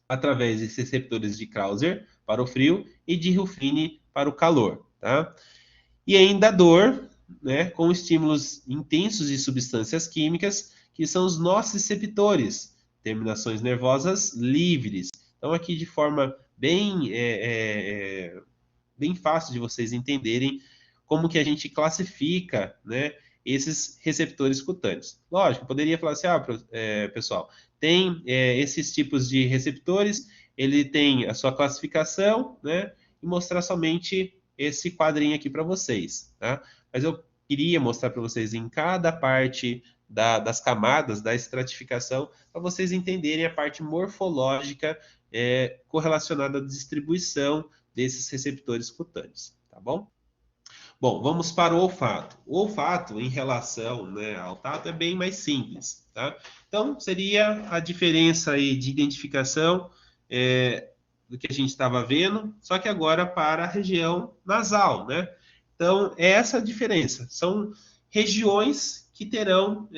através desses receptores de Krauser para o frio e de Ruffini para o calor, tá? E ainda a dor, né, com estímulos intensos de substâncias químicas, que são os nociceptores, terminações nervosas livres. Então, aqui de forma bem fácil de vocês entenderem como que a gente classifica, né, esses receptores cutâneos. Lógico, eu poderia falar assim, pessoal, tem esses tipos de receptores, ele tem a sua classificação, né, e mostrar somente esse quadrinho aqui para vocês, tá? Mas eu queria mostrar para vocês em cada parte das camadas da estratificação, para vocês entenderem a parte morfológica correlacionada à distribuição desses receptores cutâneos, tá bom? Bom, vamos para o olfato. O olfato, em relação, né, ao tato, é bem mais simples, tá? Então, seria a diferença aí de identificação do que a gente estava vendo, só que agora para a região nasal, né? Então, é essa a diferença. São regiões que terão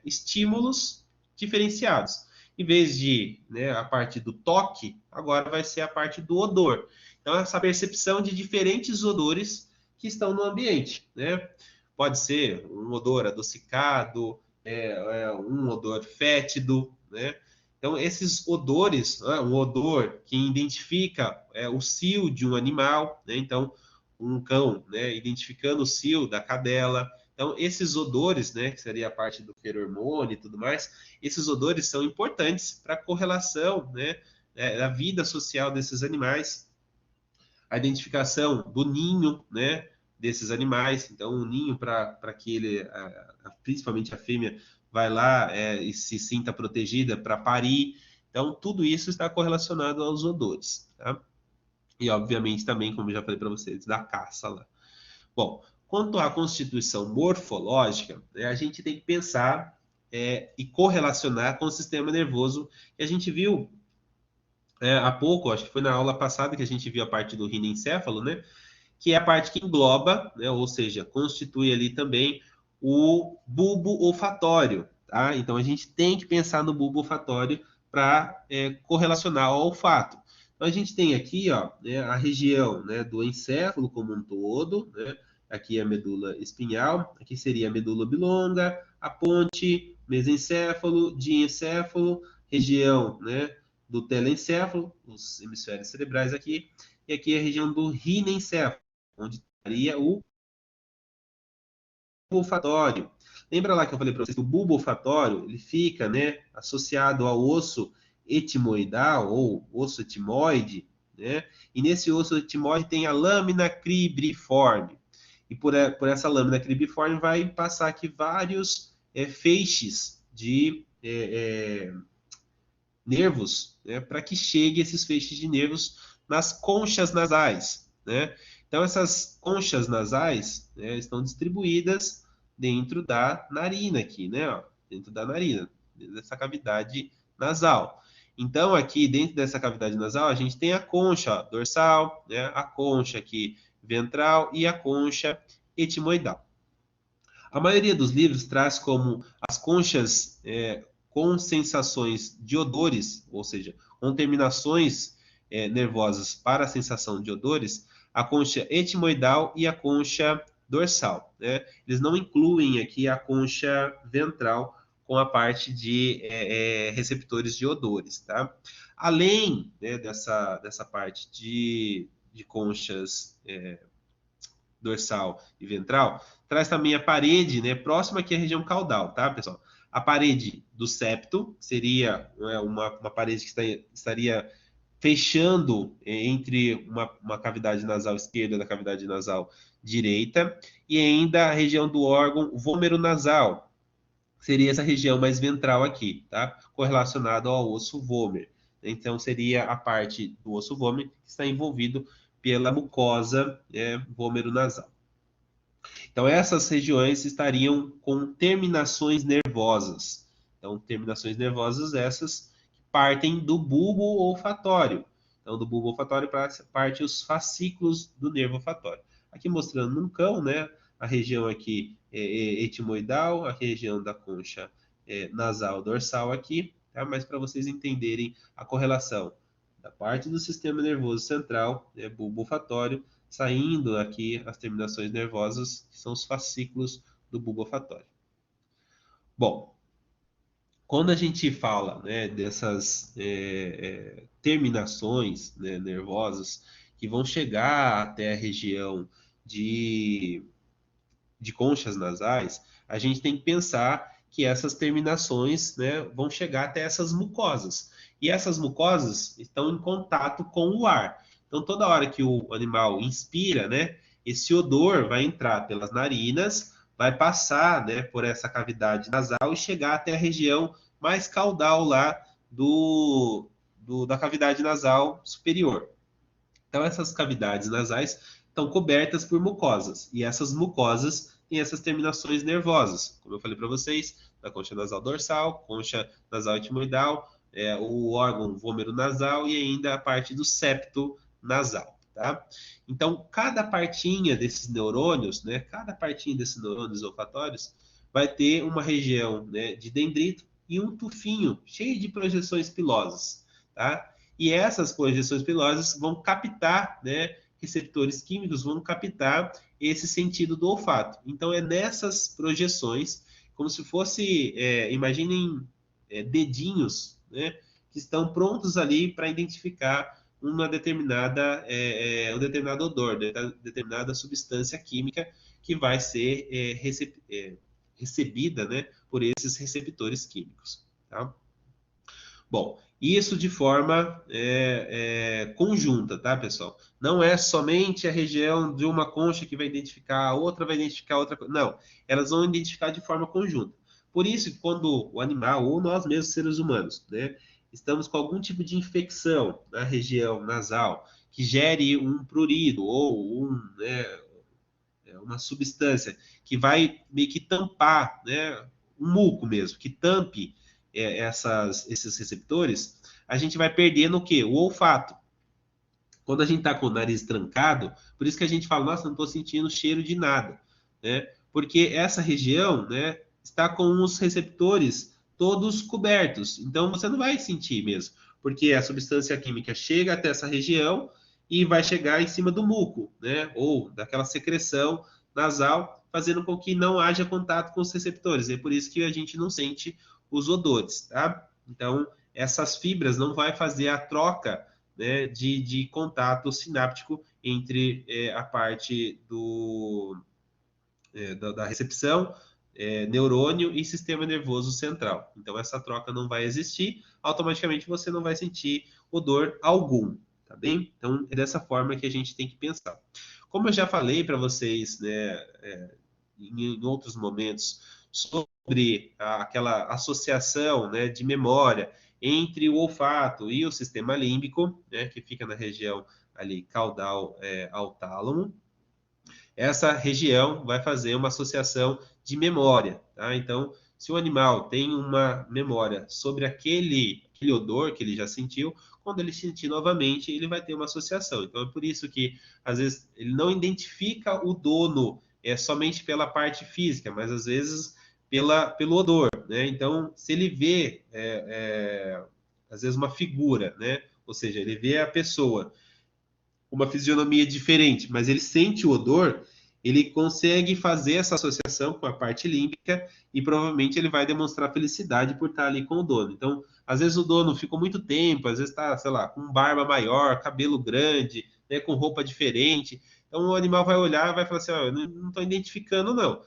estímulos diferenciados. Em vez de, né, a parte do toque, agora vai ser a parte do odor. Então, essa percepção de diferentes odores que estão no ambiente, né? Pode ser um odor adocicado, um odor fétido, né? Então, esses odores, né? Um odor que identifica o cio de um animal, né? Então, um cão, né? Identificando o cio da cadela. Então, esses odores, né? Que seria a parte do feromônio e tudo mais, esses odores são importantes para a correlação, né? Da vida social desses animais, a identificação do ninho, né, desses animais. Então, o ninho para que ele, principalmente a fêmea, vai lá e se sinta protegida para parir. Então, tudo isso está correlacionado aos odores, tá? E, obviamente, também, como eu já falei para vocês, da caça lá. Bom, quanto à constituição morfológica, né, a gente tem que pensar e correlacionar com o sistema nervoso, que a gente viu há pouco, acho que foi na aula passada que a gente viu a parte do rinencéfalo, né? Que é a parte que engloba, né, ou seja, constitui ali também o bulbo olfatório, tá? Então a gente tem que pensar no bulbo olfatório para correlacionar ao olfato. Então a gente tem aqui, ó, né, a região, né, do encéfalo como um todo, né? Aqui é a medula espinhal, aqui seria a medula oblonga, a ponte, mesencéfalo, diencéfalo, região, né, do telencéfalo, os hemisférios cerebrais aqui, e aqui é a região do rinencéfalo, onde estaria o bulbo olfatório. Lembra lá que eu falei para vocês que o bulbo olfatório ele fica, né, associado ao osso etimoidal ou osso etimoide, né? E nesse osso etimoide tem a lâmina cribriforme. E por essa lâmina cribriforme vai passar aqui vários feixes de nervos, né, para que chegue esses feixes de nervos nas conchas nasais, né? Então essas conchas nasais, né, estão distribuídas dentro da narina aqui, né? Ó, dentro da narina, dentro dessa cavidade nasal. Então aqui dentro dessa cavidade nasal a gente tem a concha dorsal, né? A concha aqui ventral e a concha etimoidal. A maioria dos livros traz como as conchas com sensações de odores, ou seja, com terminações nervosas para a sensação de odores, a concha etimoidal e a concha dorsal, né? Eles não incluem aqui a concha ventral com a parte de receptores de odores, tá? Além, né, dessa parte de conchas dorsal e ventral, traz também a parede, né, próxima aqui à região caudal, tá, pessoal? A parede do septo seria uma parede que estaria fechando entre uma cavidade nasal esquerda e a cavidade nasal direita, e ainda a região do órgão vômero nasal, seria essa região mais ventral aqui, tá? Correlacionado ao osso vômer. Então, seria a parte do osso vômer que está envolvido pela mucosa vômero nasal. Então, essas regiões estariam com terminações nervosas. Então, terminações nervosas essas que partem do bulbo olfatório. Então, do bulbo olfatório parte os fascículos do nervo olfatório. Aqui mostrando num cão, né? A região aqui etimoidal, a região da concha nasal dorsal aqui, tá? Mas para vocês entenderem a correlação da parte do sistema nervoso central, né, bulbo olfatório, saindo aqui as terminações nervosas, que são os fascículos do bulbo olfatório. Bom, Quando a gente fala, né, dessas terminações, né, nervosas que vão chegar até a região de, de conchas nasais, a gente tem que pensar que essas terminações, né, vão chegar até essas mucosas. E essas mucosas estão em contato com o ar. Então, toda hora que o animal inspira, né, esse odor vai entrar pelas narinas, vai passar, né, por essa cavidade nasal e chegar até a região mais caudal lá da cavidade nasal superior. Então, essas cavidades nasais estão cobertas por mucosas, e essas mucosas têm essas terminações nervosas, como eu falei para vocês, da concha nasal dorsal, concha nasal etimoidal, o órgão vômero nasal e ainda a parte do septo nasal, tá? Então, cada partinha desses neurônios, né, cada partinha desses neurônios olfatórios vai ter uma região, né, de dendrito e um tufinho cheio de projeções pilosas, tá? E essas projeções pilosas vão captar, né, receptores químicos vão captar esse sentido do olfato. Então é nessas projeções, como se fosse, imaginem dedinhos, né, que estão prontos ali para identificar uma determinada, um determinado odor, determinada substância química que vai ser recebida, né, por esses receptores químicos. Tá? Bom, isso de forma conjunta, tá, pessoal? Não é somente a região de uma concha que vai identificar, a outra vai identificar outra coisa. Não, elas vão identificar de forma conjunta. Por isso, quando o animal, ou nós mesmos, seres humanos, né, estamos com algum tipo de infecção na região nasal, que gere um prurido ou uma substância que vai meio que tampar, né, um muco mesmo, que tampe esses receptores, a gente vai perdendo o quê? O olfato. Quando a gente está com o nariz trancado, por isso que a gente fala, nossa, não estou sentindo cheiro de nada, né? Porque essa região, né, está com os receptores todos cobertos, então você não vai sentir mesmo, porque a substância química chega até essa região e vai chegar em cima do muco, né, ou daquela secreção nasal, fazendo com que não haja contato com os receptores. É por isso que a gente não sente os odores, tá? Então, essas fibras não vai fazer a troca, né, de contato sináptico entre a parte da recepção, neurônio e sistema nervoso central. Então, essa troca não vai existir, automaticamente você não vai sentir odor algum, tá bem? Então, é dessa forma que a gente tem que pensar. Como eu já falei para vocês, né, em outros momentos, sobre aquela associação, né, de memória entre o olfato e o sistema límbico, né, que fica na região ali caudal ao tálamo, essa região vai fazer uma associação de memória, tá? Então, se o animal tem uma memória sobre aquele odor que ele já sentiu, quando ele sentir novamente, ele vai ter uma associação. Então, é por isso que, às vezes, ele não identifica o dono somente pela parte física, mas, às vezes, pelo odor, né? Então, se ele vê, às vezes, uma figura, né? Ou seja, ele vê a pessoa uma fisionomia diferente, mas ele sente o odor, ele consegue fazer essa associação com a parte límbica e provavelmente ele vai demonstrar felicidade por estar ali com o dono. Então, às vezes o dono ficou muito tempo, às vezes está, sei lá, com barba maior, cabelo grande, né, com roupa diferente. Então o animal vai olhar e vai falar assim, oh, eu não estou identificando não.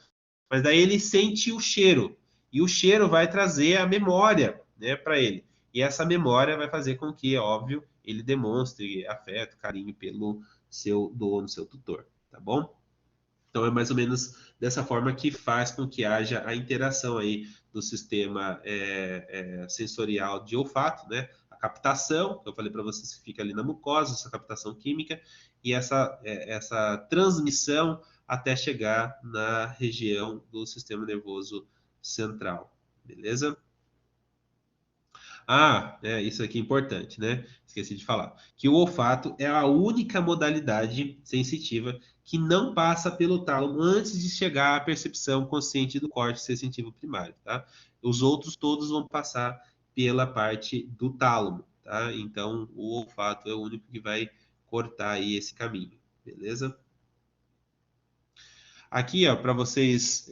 Mas daí ele sente o cheiro e o cheiro vai trazer a memória, né, para ele. E essa memória vai fazer com que, óbvio, ele demonstre afeto, carinho pelo seu dono, seu tutor, tá bom? Então é mais ou menos dessa forma que faz com que haja a interação aí do sistema sensorial de olfato, né? A captação, que eu falei para vocês que fica ali na mucosa, essa captação química, e essa transmissão até chegar na região do sistema nervoso central, beleza? Ah, isso aqui é importante, né? Esqueci de falar. Que o olfato é a única modalidade sensitiva que não passa pelo tálamo antes de chegar à percepção consciente do córtex sensitivo primário, tá? Os outros todos vão passar pela parte do tálamo, tá? Então, o olfato é o único que vai cortar aí esse caminho, beleza? Aqui, ó, para vocês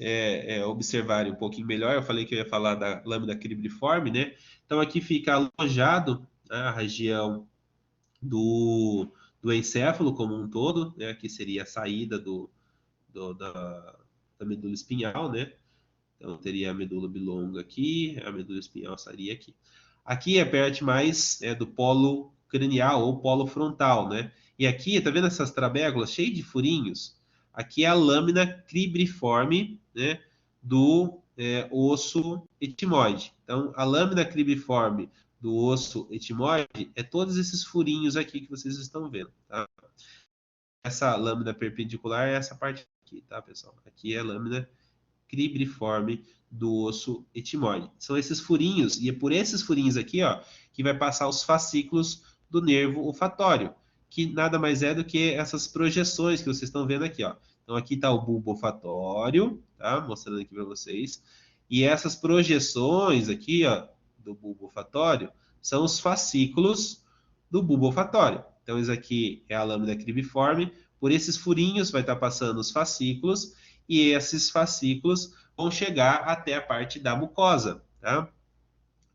observarem um pouquinho melhor, eu falei que eu ia falar da lâmina cribriforme, né? Então, aqui fica alojado, né, a região do encéfalo como um todo, né? Aqui seria a saída da medula espinhal, né? Então, teria a medula oblonga aqui, a medula espinhal estaria aqui. Aqui é a parte mais do polo cranial ou polo frontal, né? E aqui, tá vendo essas trabéculas cheias de furinhos? Aqui é a lâmina cribriforme, né, do osso etimoide. Então, a lâmina cribriforme do osso etimoide é todos esses furinhos aqui que vocês estão vendo, tá? Essa lâmina perpendicular é essa parte aqui, tá, pessoal? Aqui é a lâmina cribriforme do osso etimoide. São esses furinhos, e é por esses furinhos aqui, ó, que vai passar os fascículos do nervo olfatório, que nada mais é do que essas projeções que vocês estão vendo aqui, ó. Então aqui está o bulbo olfatório, tá? Mostrando aqui para vocês. E essas projeções aqui, ó, do bulbo olfatório, são os fascículos do bulbo olfatório. Então isso aqui é a lâmina cribriforme. Por esses furinhos vai estar passando os fascículos, e esses fascículos vão chegar até a parte da mucosa, tá?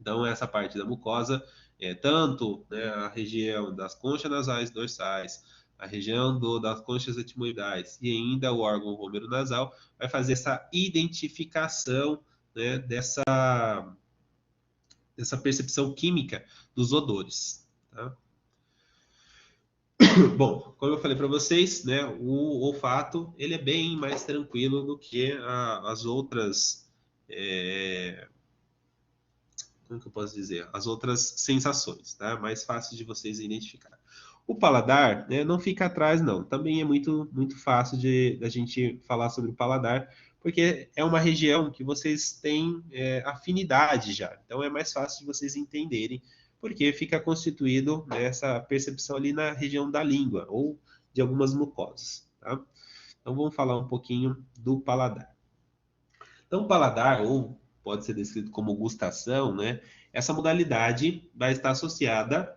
Então, essa parte da mucosa é tanto, né, a região das conchas nasais dorsais, a região das conchas etimoidais e ainda o órgão vômero nasal vai fazer essa identificação, né, dessa percepção química dos odores, tá? Bom, como eu falei para vocês, né, o olfato ele é bem mais tranquilo do que as outras, como que eu posso dizer, as outras sensações, tá? Mais fácil de vocês identificar. O paladar, né, não fica atrás, não. Também é muito fácil de a gente falar sobre o paladar, porque é uma região que vocês têm afinidade já. Então é mais fácil de vocês entenderem, porque fica constituído nessa percepção ali na região da língua ou de algumas mucosas, tá? Então vamos falar um pouquinho do paladar. Então, paladar, ou pode ser descrito como gustação, né? Essa modalidade vai estar associada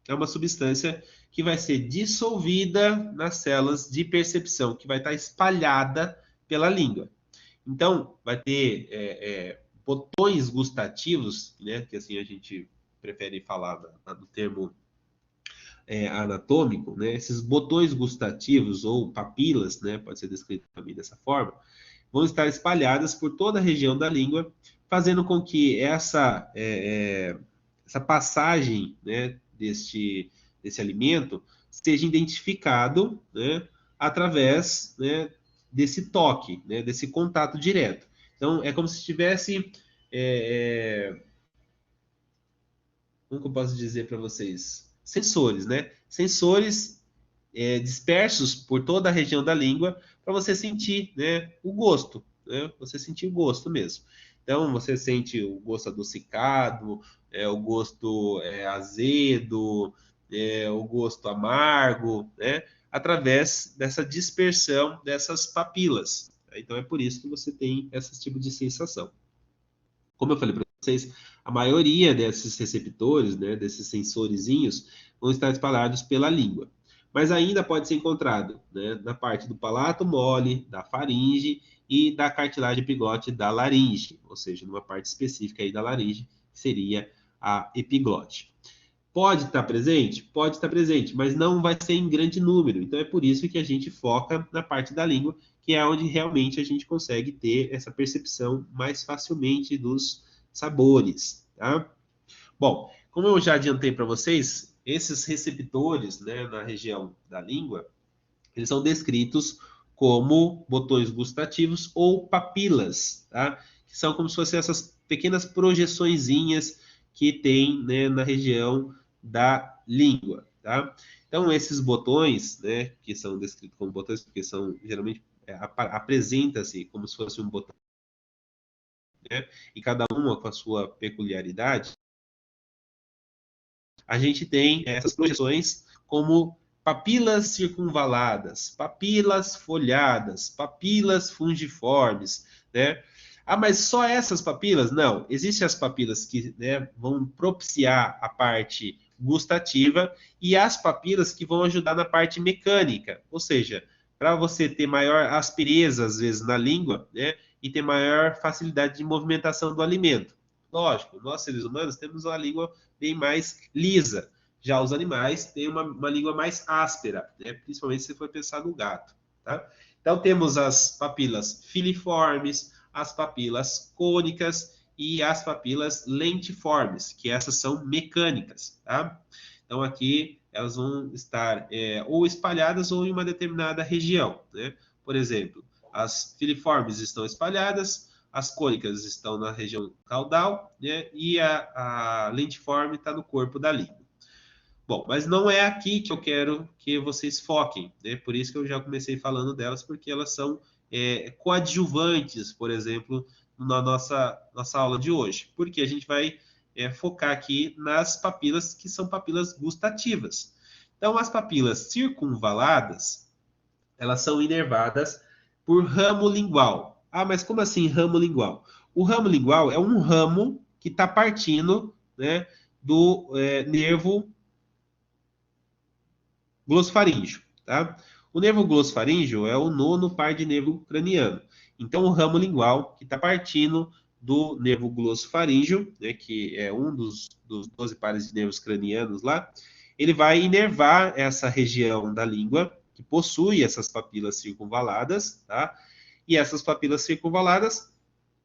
a uma substância que vai ser dissolvida nas células de percepção, que vai estar espalhada pela língua. Então, vai ter botões gustativos, né? Que assim a gente prefere falar no termo anatômico, né? Esses botões gustativos ou papilas, né? Pode ser descrito também dessa forma, vão estar espalhadas por toda a região da língua, fazendo com que essa passagem, né, desse alimento seja identificado, né, através, né, desse toque, né, desse contato direto. Então, é como se tivesse, como que eu posso dizer para vocês? Sensores, né? Sensores dispersos por toda a região da língua para você sentir, né, o gosto, né? Você sentir o gosto mesmo. Então, você sente o gosto adocicado, o gosto azedo, o gosto amargo, né? Através dessa dispersão dessas papilas. Então, é por isso que você tem esse tipo de sensação. Como eu falei para vocês, a maioria desses receptores, né, desses sensorizinhos, vão estar espalhados pela língua. Mas ainda pode ser encontrado, né, na parte do palato mole, da faringe e da cartilagem epiglote da laringe, ou seja, numa parte específica aí da laringe, que seria a epiglote. Pode estar presente? Pode estar presente, mas não vai ser em grande número. Então é por isso que a gente foca na parte da língua, que é onde realmente a gente consegue ter essa percepção mais facilmente dos sabores, tá? Bom, como eu já adiantei para vocês, esses receptores, né, na região da língua, eles são descritos como botões gustativos ou papilas, tá? Que são como se fossem essas pequenas projeçõezinhas que tem, né, na região da língua, tá? Então, esses botões, né, que são descritos como botões, porque são geralmente apresenta-se como se fosse um botão, né? E cada uma com a sua peculiaridade. A gente tem essas projeções como papilas circunvaladas, papilas folhadas, papilas fungiformes, né? Ah, mas só essas papilas? Não. Existem as papilas que, né, vão propiciar a parte gustativa e as papilas que vão ajudar na parte mecânica, ou seja, para você ter maior aspereza, às vezes, na língua, né? E ter maior facilidade de movimentação do alimento. Lógico, nós seres humanos temos uma língua bem mais lisa. Já os animais têm uma língua mais áspera, né? Principalmente se for pensar no gato, tá? Então temos as papilas filiformes, as papilas cônicas e as papilas lentiformes, que essas são mecânicas, tá? Então aqui elas vão estar ou espalhadas ou em uma determinada região, né? Por exemplo, as filiformes estão espalhadas, as cônicas estão na região caudal, né? E a lentiforme está no corpo da língua. Bom, mas não é aqui que eu quero que vocês foquem, né? Por isso que eu já comecei falando delas, porque elas são coadjuvantes, por exemplo, na nossa aula de hoje. Porque a gente vai focar aqui nas papilas que são papilas gustativas. Então, as papilas circunvaladas, elas são inervadas por ramo lingual. Ah, mas como assim ramo lingual? O ramo lingual é um ramo que está partindo, né, do nervo glossofaríngeo, tá? O nervo glossofaríngeo é o nono par de nervo craniano. Então, o ramo lingual, que está partindo do nervo glossofaríngeo, né, que é um dos 12 pares de nervos cranianos lá, ele vai inervar essa região da língua, que possui essas papilas circunvaladas, tá? E essas papilas circunvaladas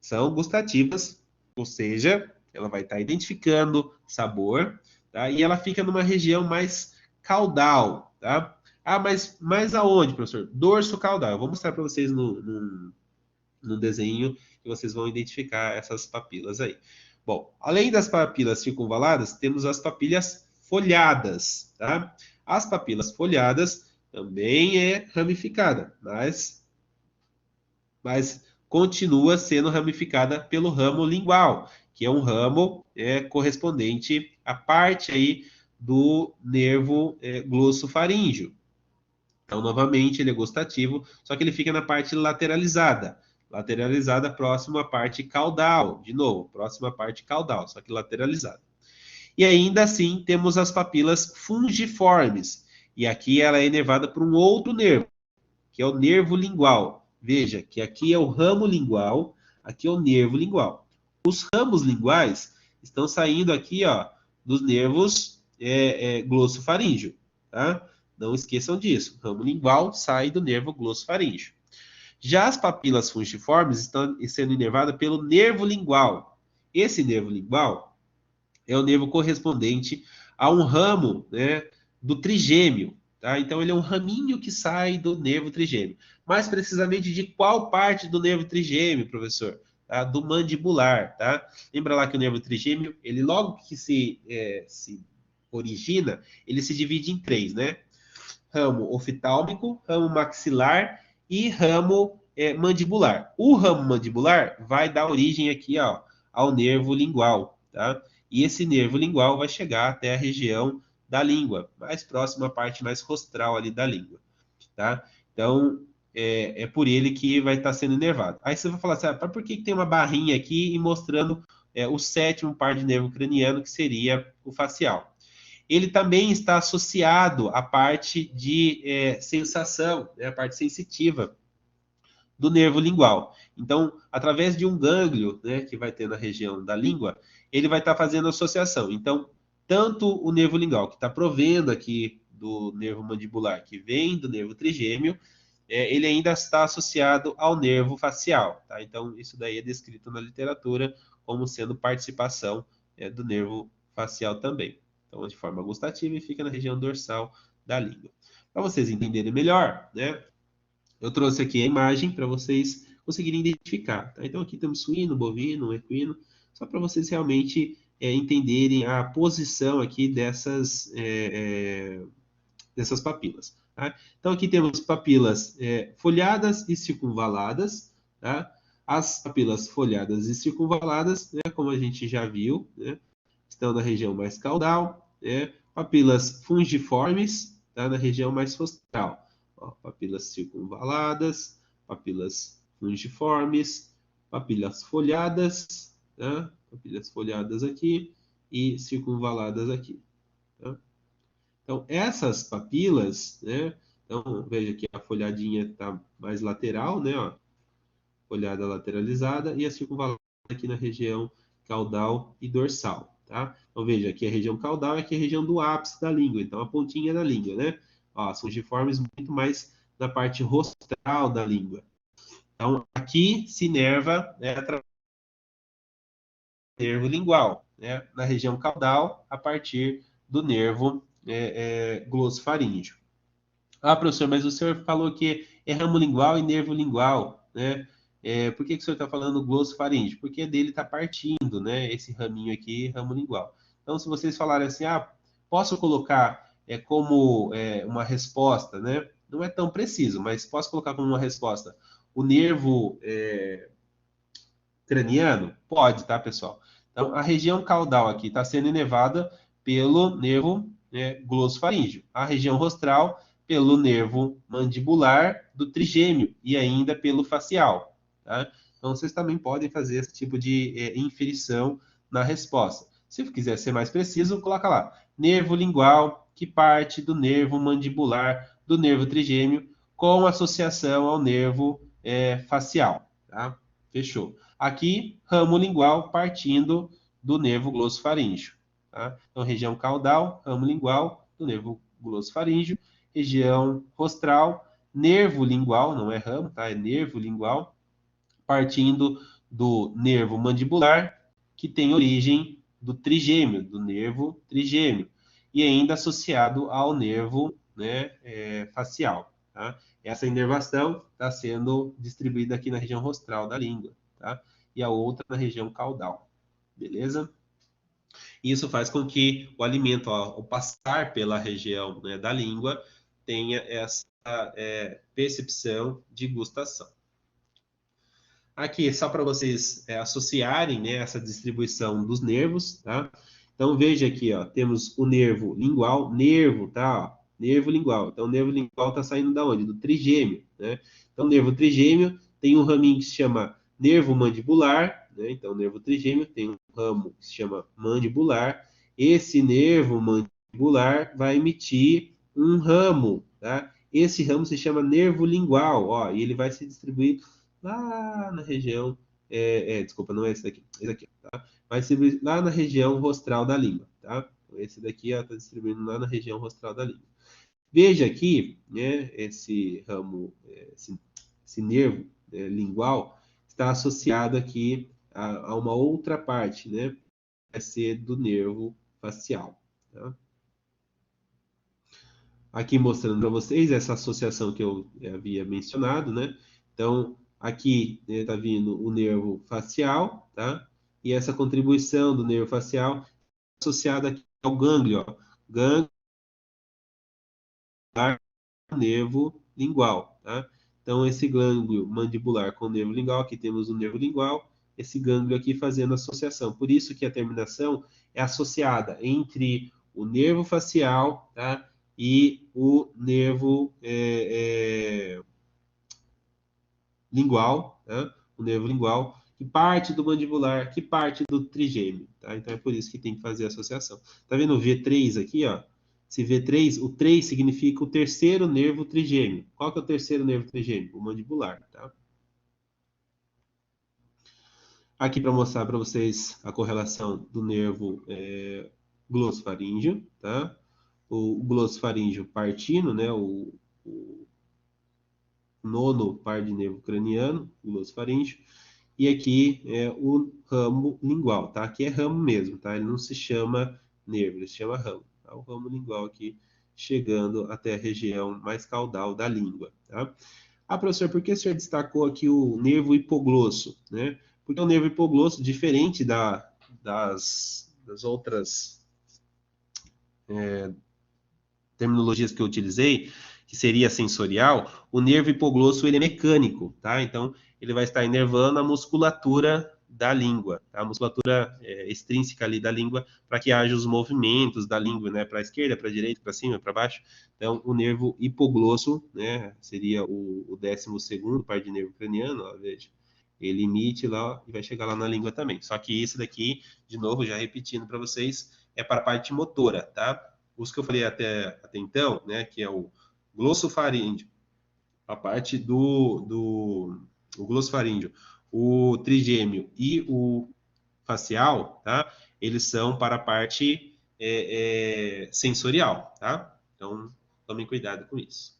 são gustativas, ou seja, ela vai estar identificando sabor, tá? E ela fica numa região mais caudal, tá? Ah, mas aonde, professor? Dorso caudal. Eu vou mostrar para vocês no desenho que vocês vão identificar essas papilas aí. Bom, além das papilas circunvaladas, temos as papilas folhadas, tá? As papilas folhadas também é ramificada, mas continua sendo ramificada pelo ramo lingual, que é um ramo correspondente à parte aí do nervo glossofaríngeo. Então, novamente, ele é gustativo, só que ele fica na parte lateralizada. Lateralizada próximo à parte caudal. De novo, próxima à parte caudal, só que lateralizada. E ainda assim, temos as papilas fungiformes. E aqui ela é inervada por um outro nervo, que é o nervo lingual. Veja que aqui é o ramo lingual, aqui é o nervo lingual. Os ramos linguais estão saindo aqui, ó, dos nervos glossofaríngeo, tá? Não esqueçam disso. O ramo lingual sai do nervo glossofaríngeo. Já as papilas fungiformes estão sendo inervadas pelo nervo lingual. Esse nervo lingual é o nervo correspondente a um ramo, né, do trigêmeo. Tá? Então, ele é um raminho que sai do nervo trigêmeo. Mais precisamente, de qual parte do nervo trigêmeo, professor? Tá? Do mandibular. Tá? Lembra lá que o nervo trigêmeo, ele logo que se origina, ele se divide em três, né? Ramo oftálmico, ramo maxilar e ramo mandibular. O ramo mandibular vai dar origem aqui, ó, ao nervo lingual, tá? E esse nervo lingual vai chegar até a região da língua, mais próxima à parte mais rostral ali da língua, tá? Então, é por ele que vai estar sendo inervado. Aí você vai falar assim, por que tem uma barrinha aqui e mostrando o sétimo par de nervo craniano, que seria o facial? Ele também está associado à parte de sensação, né, a parte sensitiva do nervo lingual. Então, através de um gânglio, né, que vai ter na região da língua, ele vai estar fazendo associação. Então, tanto o nervo lingual, que está provendo aqui do nervo mandibular, que vem do nervo trigêmeo, ele ainda está associado ao nervo facial. Tá? Então, isso daí é descrito na literatura como sendo participação do nervo facial também. Então, de forma gustativa e fica na região dorsal da língua. Para vocês entenderem melhor, né, eu trouxe aqui a imagem para vocês conseguirem identificar. Tá? Então, aqui temos suíno, bovino, equino, só para vocês realmente entenderem a posição aqui dessas papilas. Tá? Então, aqui temos papilas folhadas e circunvaladas. Tá? As papilas folhadas e circunvaladas, né, como a gente já viu, né, estão na região mais caudal. Né? Papilas fungiformes, tá? Na região mais rostral. Ó, papilas circunvaladas, papilas fungiformes, papilas folhadas, tá? Papilhas folhadas aqui e circunvaladas aqui. Tá? Então, essas papilas, né, Então, veja que a folhadinha está mais lateral, né? Ó, folhada lateralizada, e a circunvalar aqui na região caudal e dorsal, tá? Então, veja, aqui a região caudal é aqui a região do ápice da língua, então a pontinha da língua, né? Ó, as fungiformes muito mais na parte rostral da língua. Então, aqui se inerva, né, através do nervo lingual, né? Na região caudal, a partir do nervo glossofaríngeo. Ah, professor, mas o senhor falou que é ramo lingual e nervo lingual, né? Por que o senhor está falando glossofaríngeo? Porque dele está partindo, né? Esse raminho aqui, ramo lingual. Então, se vocês falarem assim, posso colocar como uma resposta, né? Não é tão preciso, mas posso colocar como uma resposta o nervo craniano? Pode, tá, pessoal? Então, a região caudal aqui está sendo inervada pelo nervo glossofaríngeo. A região rostral pelo nervo mandibular do trigêmeo e ainda pelo facial, tá? Então, vocês também podem fazer esse tipo de inferição na resposta. Se quiser ser mais preciso, coloca lá. Nervo lingual, que parte do nervo mandibular do nervo trigêmeo com associação ao nervo facial, tá? Fechou. Aqui, ramo lingual partindo do nervo glossofaríngeo. Tá? Então, região caudal, ramo lingual do nervo glossofaríngeo. Região rostral, nervo lingual, não é ramo, tá? É nervo lingual, partindo do nervo mandibular, que tem origem do trigêmeo, do nervo trigêmeo, e ainda associado ao nervo facial. Tá? Essa inervação está sendo distribuída aqui na região rostral da língua, tá? E a outra na região caudal, beleza? Isso faz com que o alimento, ao passar pela região, né, da língua, tenha essa percepção de gustação. Aqui, só para vocês associarem, né, essa distribuição dos nervos, tá? Então, veja aqui, ó, temos o nervo lingual, nervo, tá? Ó, nervo lingual. Então, o nervo lingual está saindo da onde? Do trigêmeo, né? Então, o nervo trigêmeo tem um raminho que se chama nervo mandibular, né? Então, o nervo trigêmeo tem um ramo que se chama mandibular. Esse nervo mandibular vai emitir um ramo, tá? Esse ramo se chama nervo lingual, ó, e ele vai se distribuir lá na região, desculpa, não é esse aqui, tá? Vai distribuir lá na região rostral da língua, tá? Então, esse daqui está distribuindo lá na região rostral da língua. Veja aqui, né, esse ramo, esse nervo lingual está associado aqui a uma outra parte, né? Vai ser do nervo facial, tá? Aqui mostrando para vocês essa associação que eu havia mencionado, né? Então, aqui está vindo o nervo facial, tá? E essa contribuição do nervo facial associada aqui ao gânglio, ó. Gânglio, nervo lingual, tá? Então, esse gânglio mandibular com o nervo lingual, aqui temos o nervo lingual, esse gânglio aqui fazendo associação. Por isso que a terminação é associada entre o nervo facial, tá? E o nervo lingual, tá? O nervo lingual, que parte do mandibular, que parte do trigêmeo, tá? Então é por isso que tem que fazer a associação. Tá vendo o V3 aqui, ó? Esse V3, o 3 significa o terceiro nervo trigêmeo. Qual que é o terceiro nervo trigêmeo? O mandibular, tá? Aqui para mostrar para vocês a correlação do nervo glossofaríngeo, tá? O glossofaríngeo partindo, né? O nono par de nervo craniano, glossofaríngeo, e aqui é o ramo lingual, tá? Aqui é ramo mesmo, tá? Ele não se chama nervo, ele se chama ramo. Tá? O ramo lingual aqui chegando até a região mais caudal da língua, tá? Ah, professor, por que o senhor destacou aqui o nervo hipoglosso, né? Porque o nervo hipoglosso, diferente das outras terminologias que eu utilizei, que seria sensorial, o nervo hipoglosso ele é mecânico, tá? Então, ele vai estar inervando a musculatura da língua, tá? A musculatura extrínseca ali da língua, para que haja os movimentos da língua, né? Para a esquerda, para a direita, para cima, para baixo. Então, o nervo hipoglosso, né? Seria o 12º par de nervo craniano, ó, veja. Ele emite lá e vai chegar lá na língua também. Só que esse daqui, de novo, já repetindo para vocês, é para a parte motora, tá? Os que eu falei até então, né, que é o glossofaríngeo, a parte o glossofaríngeo, o trigêmeo e o facial, tá? Eles são para a parte sensorial, tá? Então, tomem cuidado com isso.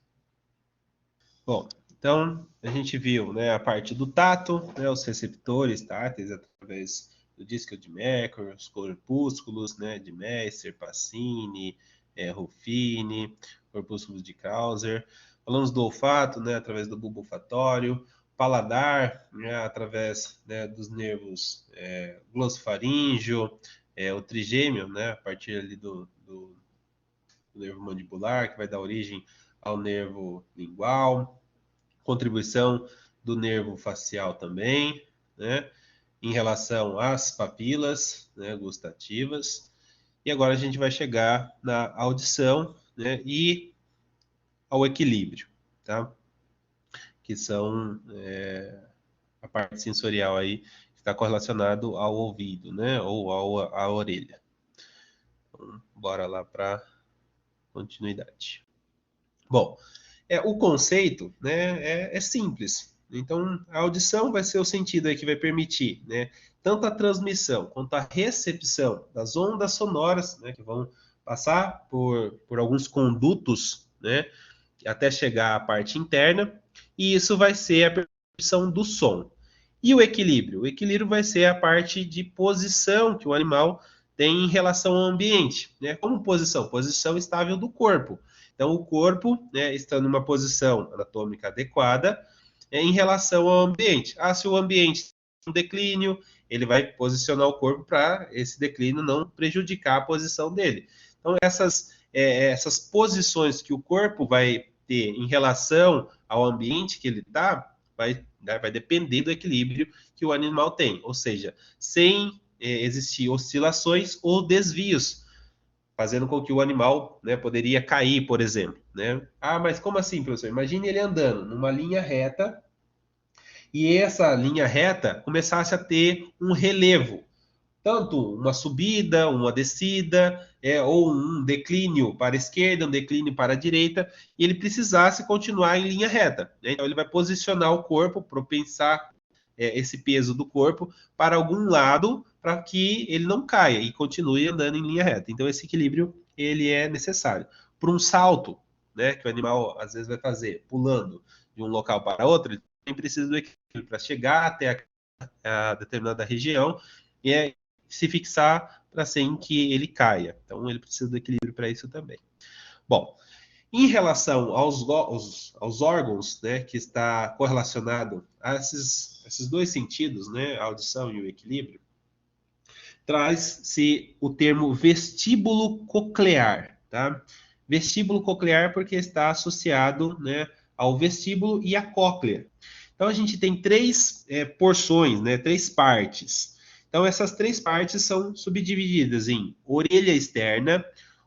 Bom, então a gente viu, né, a parte do tato, né, os receptores táteis através do disco de Merkur, os corpúsculos, né, de Messer, Pacini, Ruffini, corpúsculos de Krauser. Falamos do olfato, né, através do bulbo olfatório, paladar, né, através, né, dos nervos glossofaríngeo, o trigêmeo, né, a partir ali do nervo mandibular, que vai dar origem ao nervo lingual, contribuição do nervo facial também, né, em relação às papilas, né, gustativas. E agora a gente vai chegar na audição, né, e ao equilíbrio, tá? Que são a parte sensorial aí que está correlacionado ao ouvido, né, ou à orelha. Então, bora lá para continuidade. Bom, o conceito, né, é simples. Então, a audição vai ser o sentido aí que vai permitir, né, tanto a transmissão quanto a recepção das ondas sonoras, né, que vão passar por alguns condutos, né, até chegar à parte interna, e isso vai ser a percepção do som. E o equilíbrio? O equilíbrio vai ser a parte de posição que o animal tem em relação ao ambiente, né? Como posição? Posição estável do corpo. Então, o corpo, né, está numa posição anatômica adequada em relação ao ambiente. Se o ambiente tem um declínio, ele vai posicionar o corpo para esse declínio não prejudicar a posição dele. Então, essas posições que o corpo vai ter em relação ao ambiente que ele está, vai depender do equilíbrio que o animal tem. Ou seja, sem existir oscilações ou desvios, fazendo com que o animal, né, poderia cair, por exemplo. Né? Mas como assim, professor? Imagine ele andando numa linha reta e essa linha reta começasse a ter um relevo, tanto uma subida, uma descida, ou um declínio para a esquerda, um declínio para a direita, e ele precisasse continuar em linha reta. Né? Então ele vai posicionar o corpo, propensar esse peso do corpo para algum lado, para que ele não caia e continue andando em linha reta. Então esse equilíbrio ele é necessário. Para um salto, né, que o animal às vezes vai fazer, pulando de um local para outro, ele também precisa do equilíbrio para chegar até a determinada região e se fixar para sem que ele caia. Então ele precisa do equilíbrio para isso também. Bom, em relação aos órgãos, né, que está correlacionado a esses dois sentidos, né, a audição e o equilíbrio, traz-se o termo vestíbulo coclear, tá? Vestíbulo coclear porque está associado, né, ao vestíbulo e à cóclea. Então a gente tem três porções, né, três partes. Então essas três partes são subdivididas em orelha externa,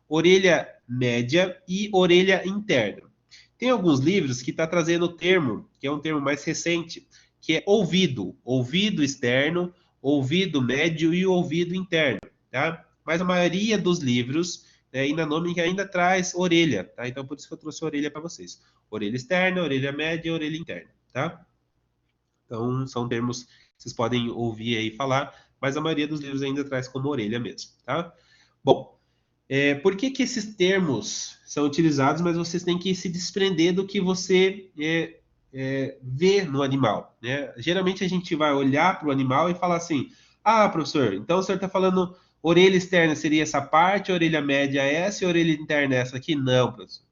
orelha média e orelha interna. Tem alguns livros que está trazendo o termo, que é um termo mais recente, que é ouvido, ouvido externo, ouvido médio e ouvido interno, tá? Mas a maioria dos livros, né, ainda traz orelha, tá? Então por isso que eu trouxe a orelha para vocês. Orelha externa, orelha média e orelha interna, tá? Então são termos que vocês podem ouvir aí falar, mas a maioria dos livros ainda traz como orelha mesmo, tá? Bom, por que esses termos são utilizados, mas vocês têm que se desprender do que você vê no animal, né? Geralmente a gente vai olhar para o animal e falar assim: professor, então o senhor está falando orelha externa seria essa parte, orelha média é essa e orelha interna é essa aqui? Não, professor,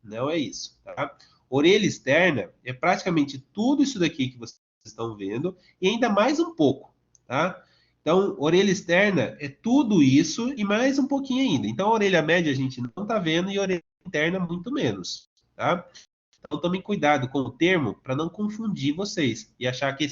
não é isso, tá? Orelha externa é praticamente tudo isso daqui que vocês estão vendo e ainda mais um pouco, tá? Então, orelha externa é tudo isso e mais um pouquinho ainda. Então, a orelha média a gente não está vendo e a orelha interna muito menos, tá? Então, tomem cuidado com o termo para não confundir vocês e achar que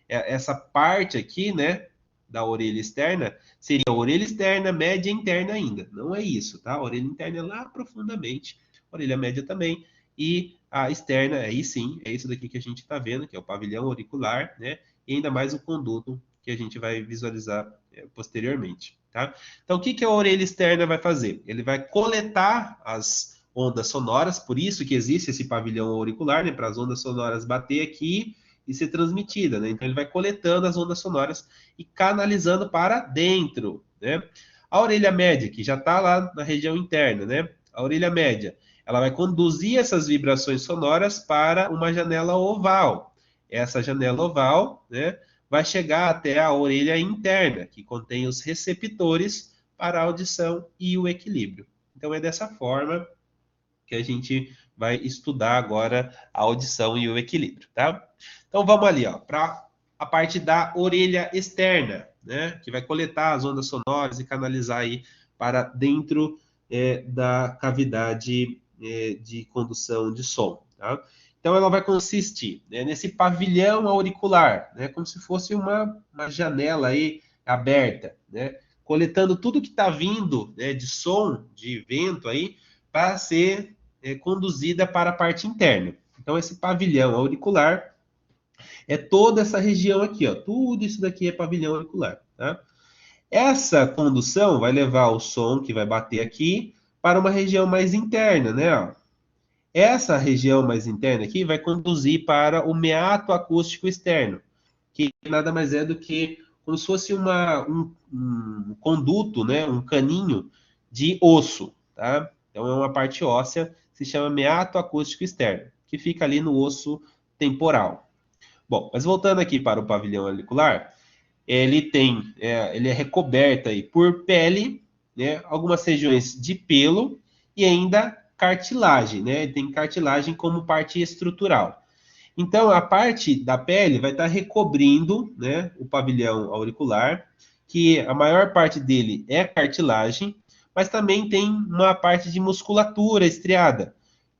essa parte aqui, né, da orelha externa seria a orelha externa, média e interna ainda. Não é isso, tá? A orelha interna é lá profundamente, a orelha média também e a externa, aí sim, é isso daqui que a gente está vendo, que é o pavilhão auricular, né? E ainda mais o conduto que a gente vai visualizar posteriormente, tá? Então, o que a orelha externa vai fazer? Ele vai coletar as ondas sonoras, por isso que existe esse pavilhão auricular, né, para as ondas sonoras bater aqui e ser transmitida, né? Então ele vai coletando as ondas sonoras e canalizando para dentro, né? A orelha média, que já está lá na região interna, né? A orelha média, ela vai conduzir essas vibrações sonoras para uma janela oval. Essa janela oval, né, vai chegar até a orelha interna, que contém os receptores para a audição e o equilíbrio. Então é dessa forma que a gente vai estudar agora a audição e o equilíbrio, tá? Então vamos ali, ó, para a parte da orelha externa, né, que vai coletar as ondas sonoras e canalizar aí para dentro da cavidade de condução de som, tá? Então ela vai consistir, né, nesse pavilhão auricular, né, como se fosse uma janela aí aberta, né, coletando tudo que está vindo, né, de som, de vento aí, para ser conduzida para a parte interna. Então esse pavilhão auricular é toda essa região aqui, ó. Tudo isso daqui é pavilhão auricular, tá? Essa condução vai levar o som que vai bater aqui para uma região mais interna, né? Ó. Essa região mais interna aqui vai conduzir para o meato acústico externo, que nada mais é do que como se fosse um conduto, né? Um caninho de osso, tá? Então é uma parte óssea, se chama meato acústico externo, que fica ali no osso temporal. Bom, mas voltando aqui para o pavilhão auricular, ele é recoberto aí por pele, né, algumas regiões de pelo e ainda cartilagem, né? Ele tem cartilagem como parte estrutural. Então, a parte da pele vai estar recobrindo, né, o pavilhão auricular, que a maior parte dele é cartilagem, mas também tem uma parte de musculatura estriada.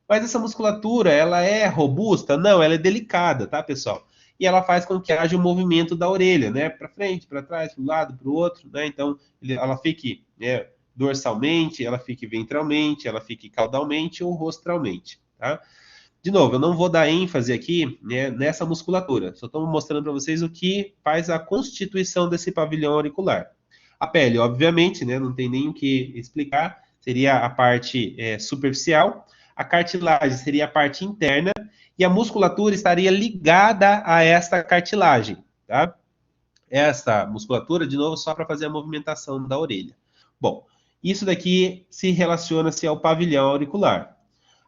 Mas essa musculatura, ela é robusta? Não, ela é delicada, tá, pessoal? E ela faz com que haja o movimento da orelha, né? Para frente, para trás, para um lado, para o outro, né? Então, ela fique, né, dorsalmente, ela fique ventralmente, ela fique caudalmente ou rostralmente, tá? De novo, eu não vou dar ênfase aqui, né, nessa musculatura, só estou mostrando para vocês o que faz a constituição desse pavilhão auricular. A pele, obviamente, né, não tem nem o que explicar, seria a parte superficial, a cartilagem seria a parte interna, e a musculatura estaria ligada a esta cartilagem, tá? Essa musculatura, de novo, só para fazer a movimentação da orelha. Bom, isso daqui se relaciona-se ao pavilhão auricular.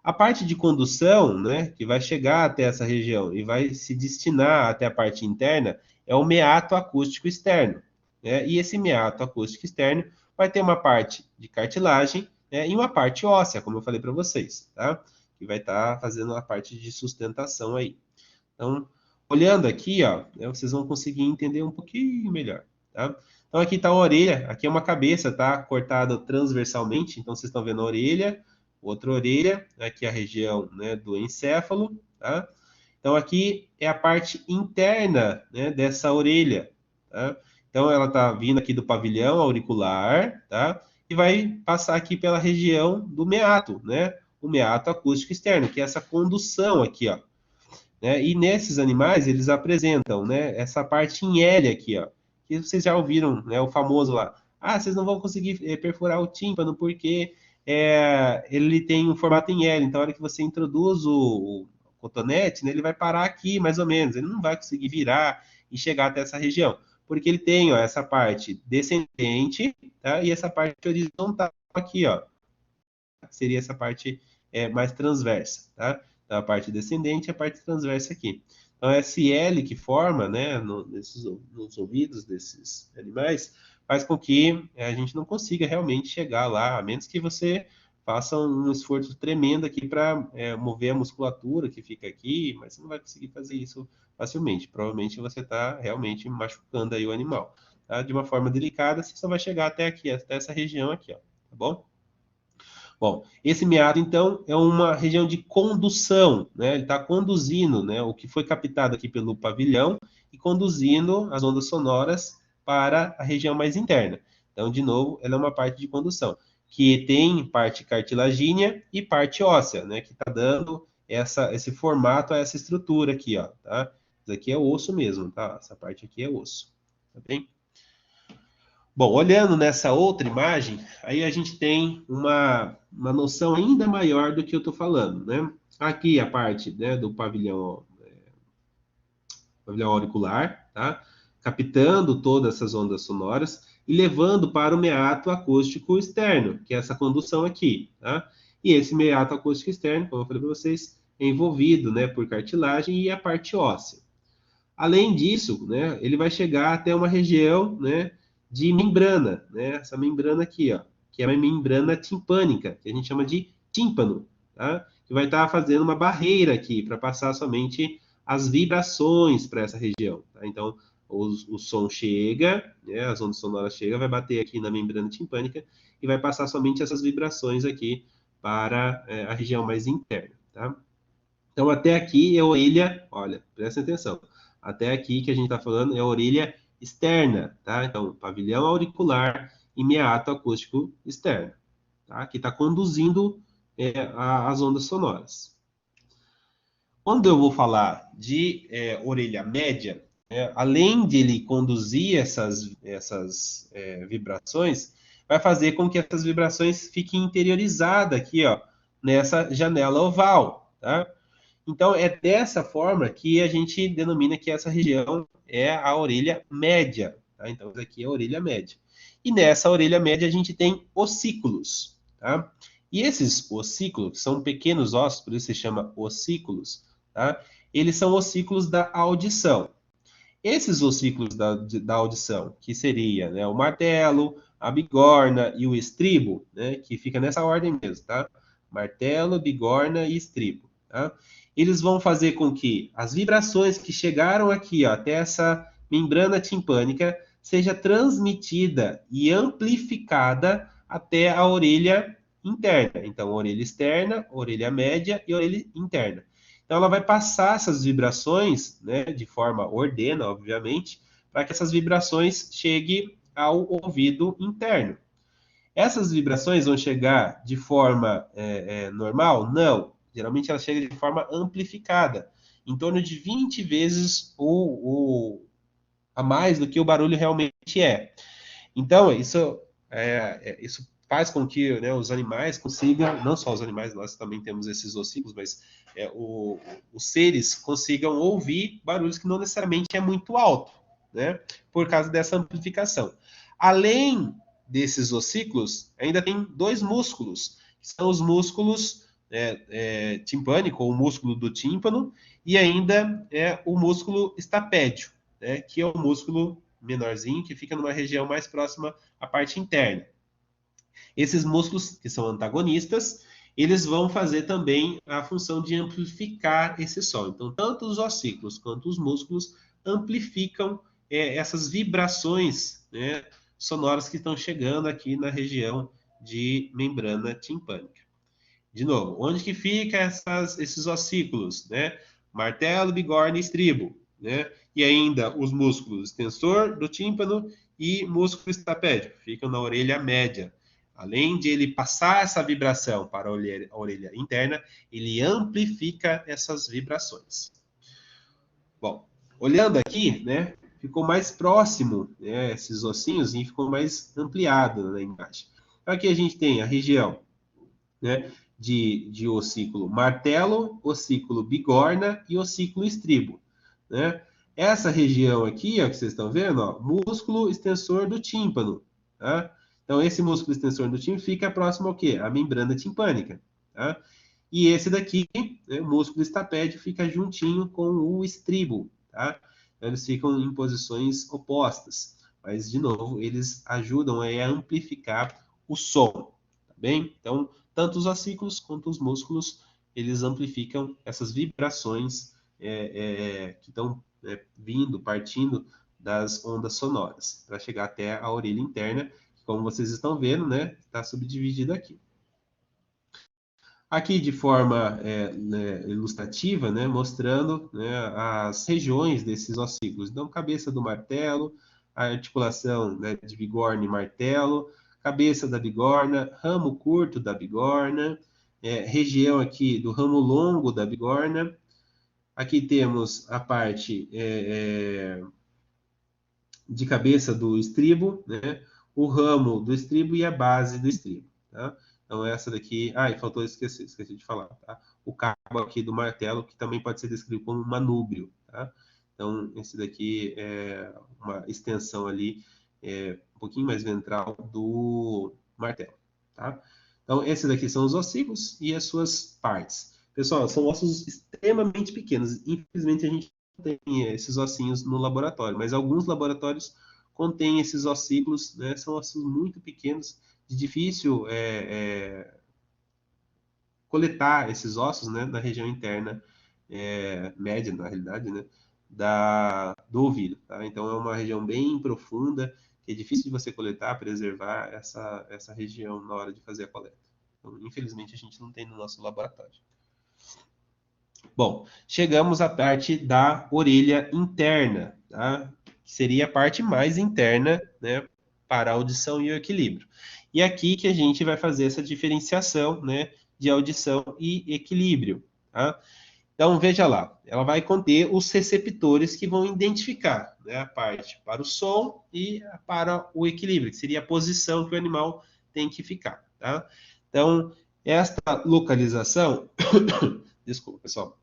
A parte de condução, né, que vai chegar até essa região e vai se destinar até a parte interna, é o meato acústico externo, né? E esse meato acústico externo vai ter uma parte de cartilagem, né, e uma parte óssea, como eu falei para vocês, tá? Que vai estar fazendo a parte de sustentação aí. Então, olhando aqui, ó, né, vocês vão conseguir entender um pouquinho melhor, tá? Então, aqui está a orelha, aqui é uma cabeça, tá? Cortada transversalmente, então vocês estão vendo a orelha, outra orelha, aqui a região, né, do encéfalo, tá? Então, aqui é a parte interna, né, dessa orelha, tá? Então, ela está vindo aqui do pavilhão auricular, tá? E vai passar aqui pela região do meato, né? O meato acústico externo, que é essa condução aqui, ó. Né? E nesses animais, eles apresentam, né, essa parte em L aqui, ó, que vocês já ouviram, né, o famoso lá. Ah, vocês não vão conseguir perfurar o tímpano porque ele tem um formato em L. Então, na hora que você introduz o cotonete, né, ele vai parar aqui, mais ou menos. Ele não vai conseguir virar e chegar até essa região. Porque ele tem, ó, essa parte descendente, tá? E essa parte horizontal aqui, ó. Seria essa parte mais transversa, tá? Então, a parte descendente e a parte transversa aqui. Então, esse L que forma, né, nos ouvidos desses animais, faz com que a gente não consiga realmente chegar lá, a menos que você faça um esforço tremendo aqui para mover a musculatura que fica aqui, mas você não vai conseguir fazer isso facilmente. Provavelmente você está realmente machucando aí o animal. Tá? De uma forma delicada, você só vai chegar até aqui, até essa região aqui, ó, tá bom? Bom, esse meado, então, é uma região de condução, né? Ele está conduzindo, né, o que foi captado aqui pelo pavilhão e conduzindo as ondas sonoras para a região mais interna. Então, de novo, ela é uma parte de condução, que tem parte cartilagínea e parte óssea, né? Que está dando esse formato a essa estrutura aqui, ó, tá? Isso aqui é osso mesmo, tá? Essa parte aqui é osso, tá bem? Bom, olhando nessa outra imagem, aí a gente tem uma noção ainda maior do que eu estou falando, né? Aqui a parte, né, do pavilhão auricular, tá? Captando todas essas ondas sonoras e levando para o meato acústico externo, que é essa condução aqui, tá? E esse meato acústico externo, como eu falei para vocês, é envolvido, né, por cartilagem e a parte óssea. Além disso, né, ele vai chegar até uma região, né, de membrana, né, essa membrana aqui, ó, que é uma membrana timpânica, que a gente chama de tímpano, tá? Que vai estar fazendo uma barreira aqui para passar somente as vibrações para essa região, tá? Então, o som chega, né, as ondas sonoras chegam, vai bater aqui na membrana timpânica e vai passar somente essas vibrações aqui para a região mais interna, tá? Então, até aqui é a orelha, olha, presta atenção. Até aqui que a gente está falando é a orelha externa, tá? Então, pavilhão auricular e meato acústico externo, tá? Que está conduzindo as ondas sonoras. Quando eu vou falar de orelha média, além de ele conduzir essas vibrações, vai fazer com que essas vibrações fiquem interiorizadas aqui, ó, nessa janela oval, tá? Então, é dessa forma que a gente denomina que essa região é a orelha média. Tá? Então, isso aqui é a orelha média. E nessa orelha média a gente tem ossículos. Tá? E esses ossículos, que são pequenos ossos, por isso se chama ossículos, tá? Eles são ossículos da audição. Esses ossículos da audição, que seria, né, o martelo, a bigorna e o estribo, né, que fica nessa ordem mesmo, tá? Martelo, bigorna e estribo, tá? Eles vão fazer com que as vibrações que chegaram aqui, ó, até essa membrana timpânica seja transmitida e amplificada até a orelha interna. Então, orelha externa, orelha média e orelha interna. Então, ela vai passar essas vibrações, né, de forma ordena, obviamente, para que essas vibrações cheguem ao ouvido interno. Essas vibrações vão chegar de forma normal? Não. Geralmente ela chega de forma amplificada, em torno de 20 vezes a mais do que o barulho realmente é. Então, isso faz com que, né, os animais consigam, não só os animais, nós também temos esses ossículos, mas os seres consigam ouvir barulhos que não necessariamente é muito alto, né, por causa dessa amplificação. Além desses ossículos, ainda tem dois músculos, que são os músculos timpânico, ou o músculo do tímpano, e ainda o músculo estapédio, né, que é o músculo menorzinho, que fica numa região mais próxima à parte interna. Esses músculos, que são antagonistas, eles vão fazer também a função de amplificar esse som. Então, tanto os ossículos quanto os músculos amplificam essas vibrações, né, sonoras que estão chegando aqui na região de membrana timpânica. De novo, onde que fica esses ossículos, né? Martelo, bigorna e estribo, né? E ainda os músculos extensor do tímpano e músculo estapédio, ficam na orelha média. Além de ele passar essa vibração para a orelha interna, ele amplifica essas vibrações. Bom, olhando aqui, né, ficou mais próximo, né, esses ossinhos, e ficou mais ampliado na imagem. Então, aqui a gente tem a região, né, de ossículo martelo, ossículo bigorna e ossículo estribo, né? Essa região aqui, ó, que vocês estão vendo, ó, músculo extensor do tímpano, tá? Então, esse músculo extensor do tímpano fica próximo ao quê? A membrana timpânica, tá? E esse daqui, né, o músculo estapédio, fica juntinho com o estribo, tá? Então, eles ficam em posições opostas, mas, de novo, eles ajudam a amplificar o som, tá bem? Então, tanto os ossículos quanto os músculos, eles amplificam essas vibrações que estão vindo, partindo das ondas sonoras, para chegar até a orelha interna, que, como vocês estão vendo, né, está subdividida aqui. Aqui de forma ilustrativa, né, mostrando, né, as regiões desses ossículos. Então, cabeça do martelo, a articulação, né, de bigorna e martelo, cabeça da bigorna, ramo curto da bigorna, região aqui do ramo longo da bigorna. Aqui temos a parte de cabeça do estribo, né, o ramo do estribo e a base do estribo, tá? Então, essa daqui... Ah, e faltou esqueci de falar, tá? O cabo aqui do martelo, que também pode ser descrito como manúbrio, tá? Então, esse daqui é uma extensão ali, um pouquinho mais ventral do martelo, tá? Então, esses daqui são os ossículos e as suas partes. Pessoal, são ossos extremamente pequenos. Infelizmente, a gente não tem esses ossinhos no laboratório, mas alguns laboratórios contêm esses ossículos, né? São ossos muito pequenos, de difícil coletar esses ossos, né, na região interna, média, na realidade, né, do ouvido. Tá? Então, é uma região bem profunda, que é difícil de você coletar, preservar essa região na hora de fazer a coleta. Então, infelizmente, a gente não tem no nosso laboratório. Bom, chegamos à parte da orelha interna, tá? Que seria a parte mais interna, né, para a audição e o equilíbrio. E aqui que a gente vai fazer essa diferenciação, né, de audição e equilíbrio, tá? Então, veja lá, ela vai conter os receptores que vão identificar, né, a parte para o som e para o equilíbrio, que seria a posição que o animal tem que ficar, tá? Então, esta localização, desculpa, pessoal,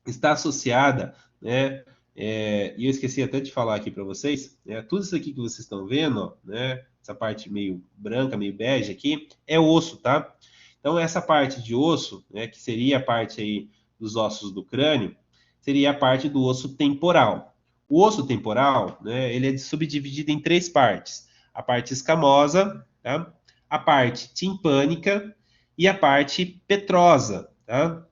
está associada, né? E eu esqueci até de falar aqui para vocês, né, tudo isso aqui que vocês estão vendo, ó, né? Essa parte meio branca, meio bege aqui, é osso, tá? Então, essa parte de osso, né, que seria a parte aí dos ossos do crânio, seria a parte do osso temporal. O osso temporal, né, ele é subdividido em três partes: a parte escamosa, tá? A parte timpânica e a parte petrosa, tá?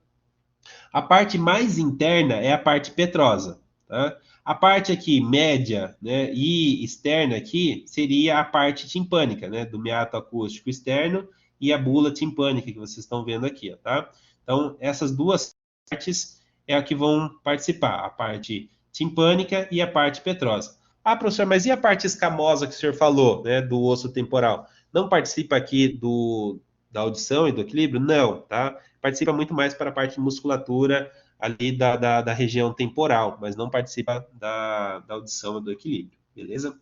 A parte mais interna é a parte petrosa, tá? A parte aqui média, né, e externa aqui seria a parte timpânica, né, do meato acústico externo e a bula timpânica que vocês estão vendo aqui, ó, tá? Então, essas duas partes é a que vão participar, a parte timpânica e a parte petrosa. Ah, professor, mas e a parte escamosa que o senhor falou, né, do osso temporal? Não participa aqui da audição e do equilíbrio? Não, tá? Participa muito mais para a parte de musculatura ali da região temporal, mas não participa da audição e do equilíbrio, beleza?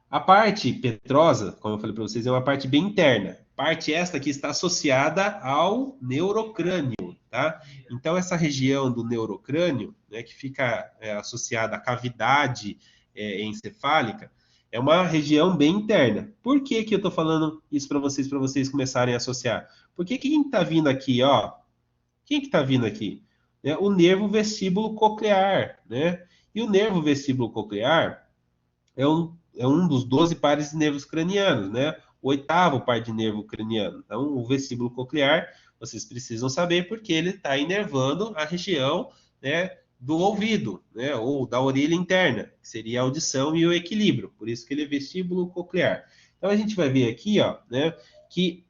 A parte petrosa, como eu falei para vocês, é uma parte bem interna. Parte esta que está associada ao neurocrânio, tá? Então, essa região do neurocrânio, né, que fica associada à cavidade encefálica, é uma região bem interna. Por que que eu estou falando isso para vocês começarem a associar? Porque quem está vindo aqui, ó, quem que está vindo aqui? O nervo vestíbulo coclear, né? E o nervo vestíbulo coclear é um dos 12 pares de nervos cranianos, né? O oitavo par de nervo craniano. Então, o vestíbulo coclear, vocês precisam saber porque ele está inervando a região, né, do ouvido, né, ou da orelha interna, que seria a audição e o equilíbrio. Por isso que ele é vestíbulo coclear. Então, a gente vai ver aqui, ó, né, que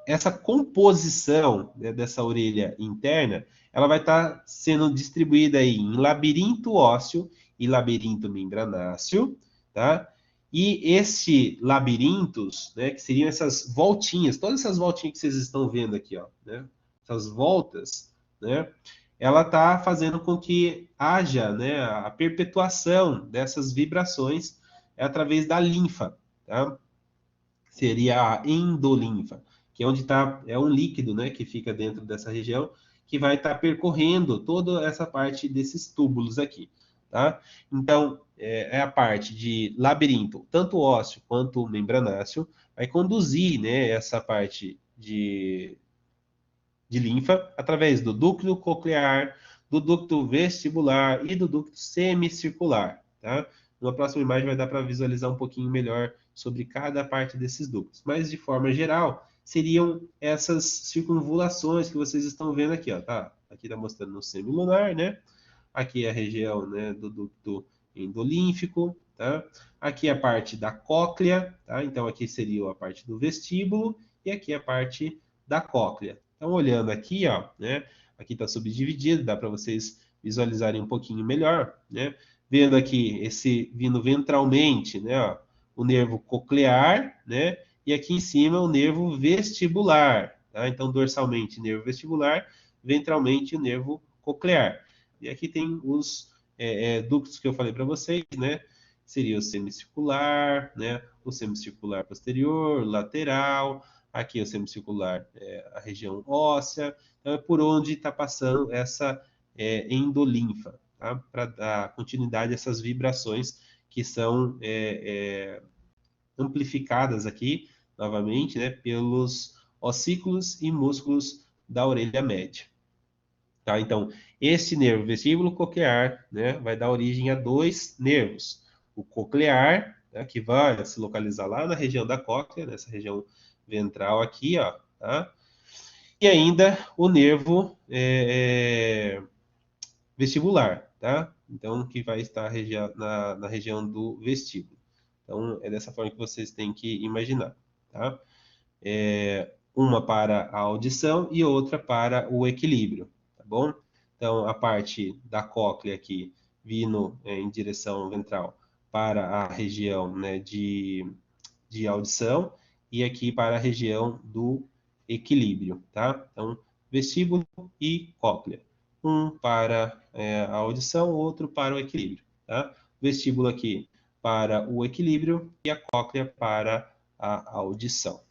essa composição, né, dessa orelha interna, ela vai estar sendo distribuída aí em labirinto ósseo e labirinto membranáceo, tá? E esse labirintos, né, que seriam essas voltinhas, todas essas voltinhas que vocês estão vendo aqui, ó, né? Essas voltas, né? Ela está fazendo com que haja, né, a perpetuação dessas vibrações através da linfa, tá? Seria a endolinfa, que é onde está, é um líquido, né, que fica dentro dessa região, que vai estar percorrendo toda essa parte desses túbulos aqui, tá? Então, é a parte de labirinto, tanto ósseo quanto membranáceo, vai conduzir, né, essa parte de linfa através do ducto coclear, do ducto vestibular e do ducto semicircular, tá? Na próxima imagem vai dar para visualizar um pouquinho melhor sobre cada parte desses ductos. Mas, de forma geral, seriam essas circunvulações que vocês estão vendo aqui, ó, tá? Aqui está mostrando no semilunar, né? Aqui é a região, né, do ducto endolínfico, tá? Aqui a parte da cóclea, tá? Então, aqui seria a parte do vestíbulo e aqui a parte da cóclea. Então, olhando aqui, ó, né? Aqui está subdividido, dá para vocês visualizarem um pouquinho melhor, né? Vendo aqui esse vindo ventralmente, né? Ó, o nervo coclear, né? E aqui em cima o nervo vestibular, tá? Então, dorsalmente, nervo vestibular, ventralmente, o nervo coclear. E aqui tem os ductos que eu falei para vocês, né? seria o semicircular, né? O semicircular posterior, lateral, aqui o semicircular é a região óssea, então é por onde está passando essa endolinfa, tá? Para dar continuidade a essas vibrações que são amplificadas aqui, novamente, né, pelos ossículos e músculos da orelha média. Tá? Então, esse nervo vestíbulo coclear, né, vai dar origem a dois nervos. O coclear, né, que vai se localizar lá na região da cóclea, nessa região ventral aqui, ó, tá? E ainda o nervo vestibular, tá? Então, que vai estar na região do vestíbulo. Então, é dessa forma que vocês têm que imaginar, tá? Uma para a audição e outra para o equilíbrio, tá bom? Então, a parte da cóclea aqui, vindo em direção ventral para a região, né, de audição e aqui para a região do equilíbrio, tá? Então, vestíbulo e cóclea. Um para a audição, outro para o equilíbrio, tá? Vestíbulo aqui para o equilíbrio e a cóclea para a audição.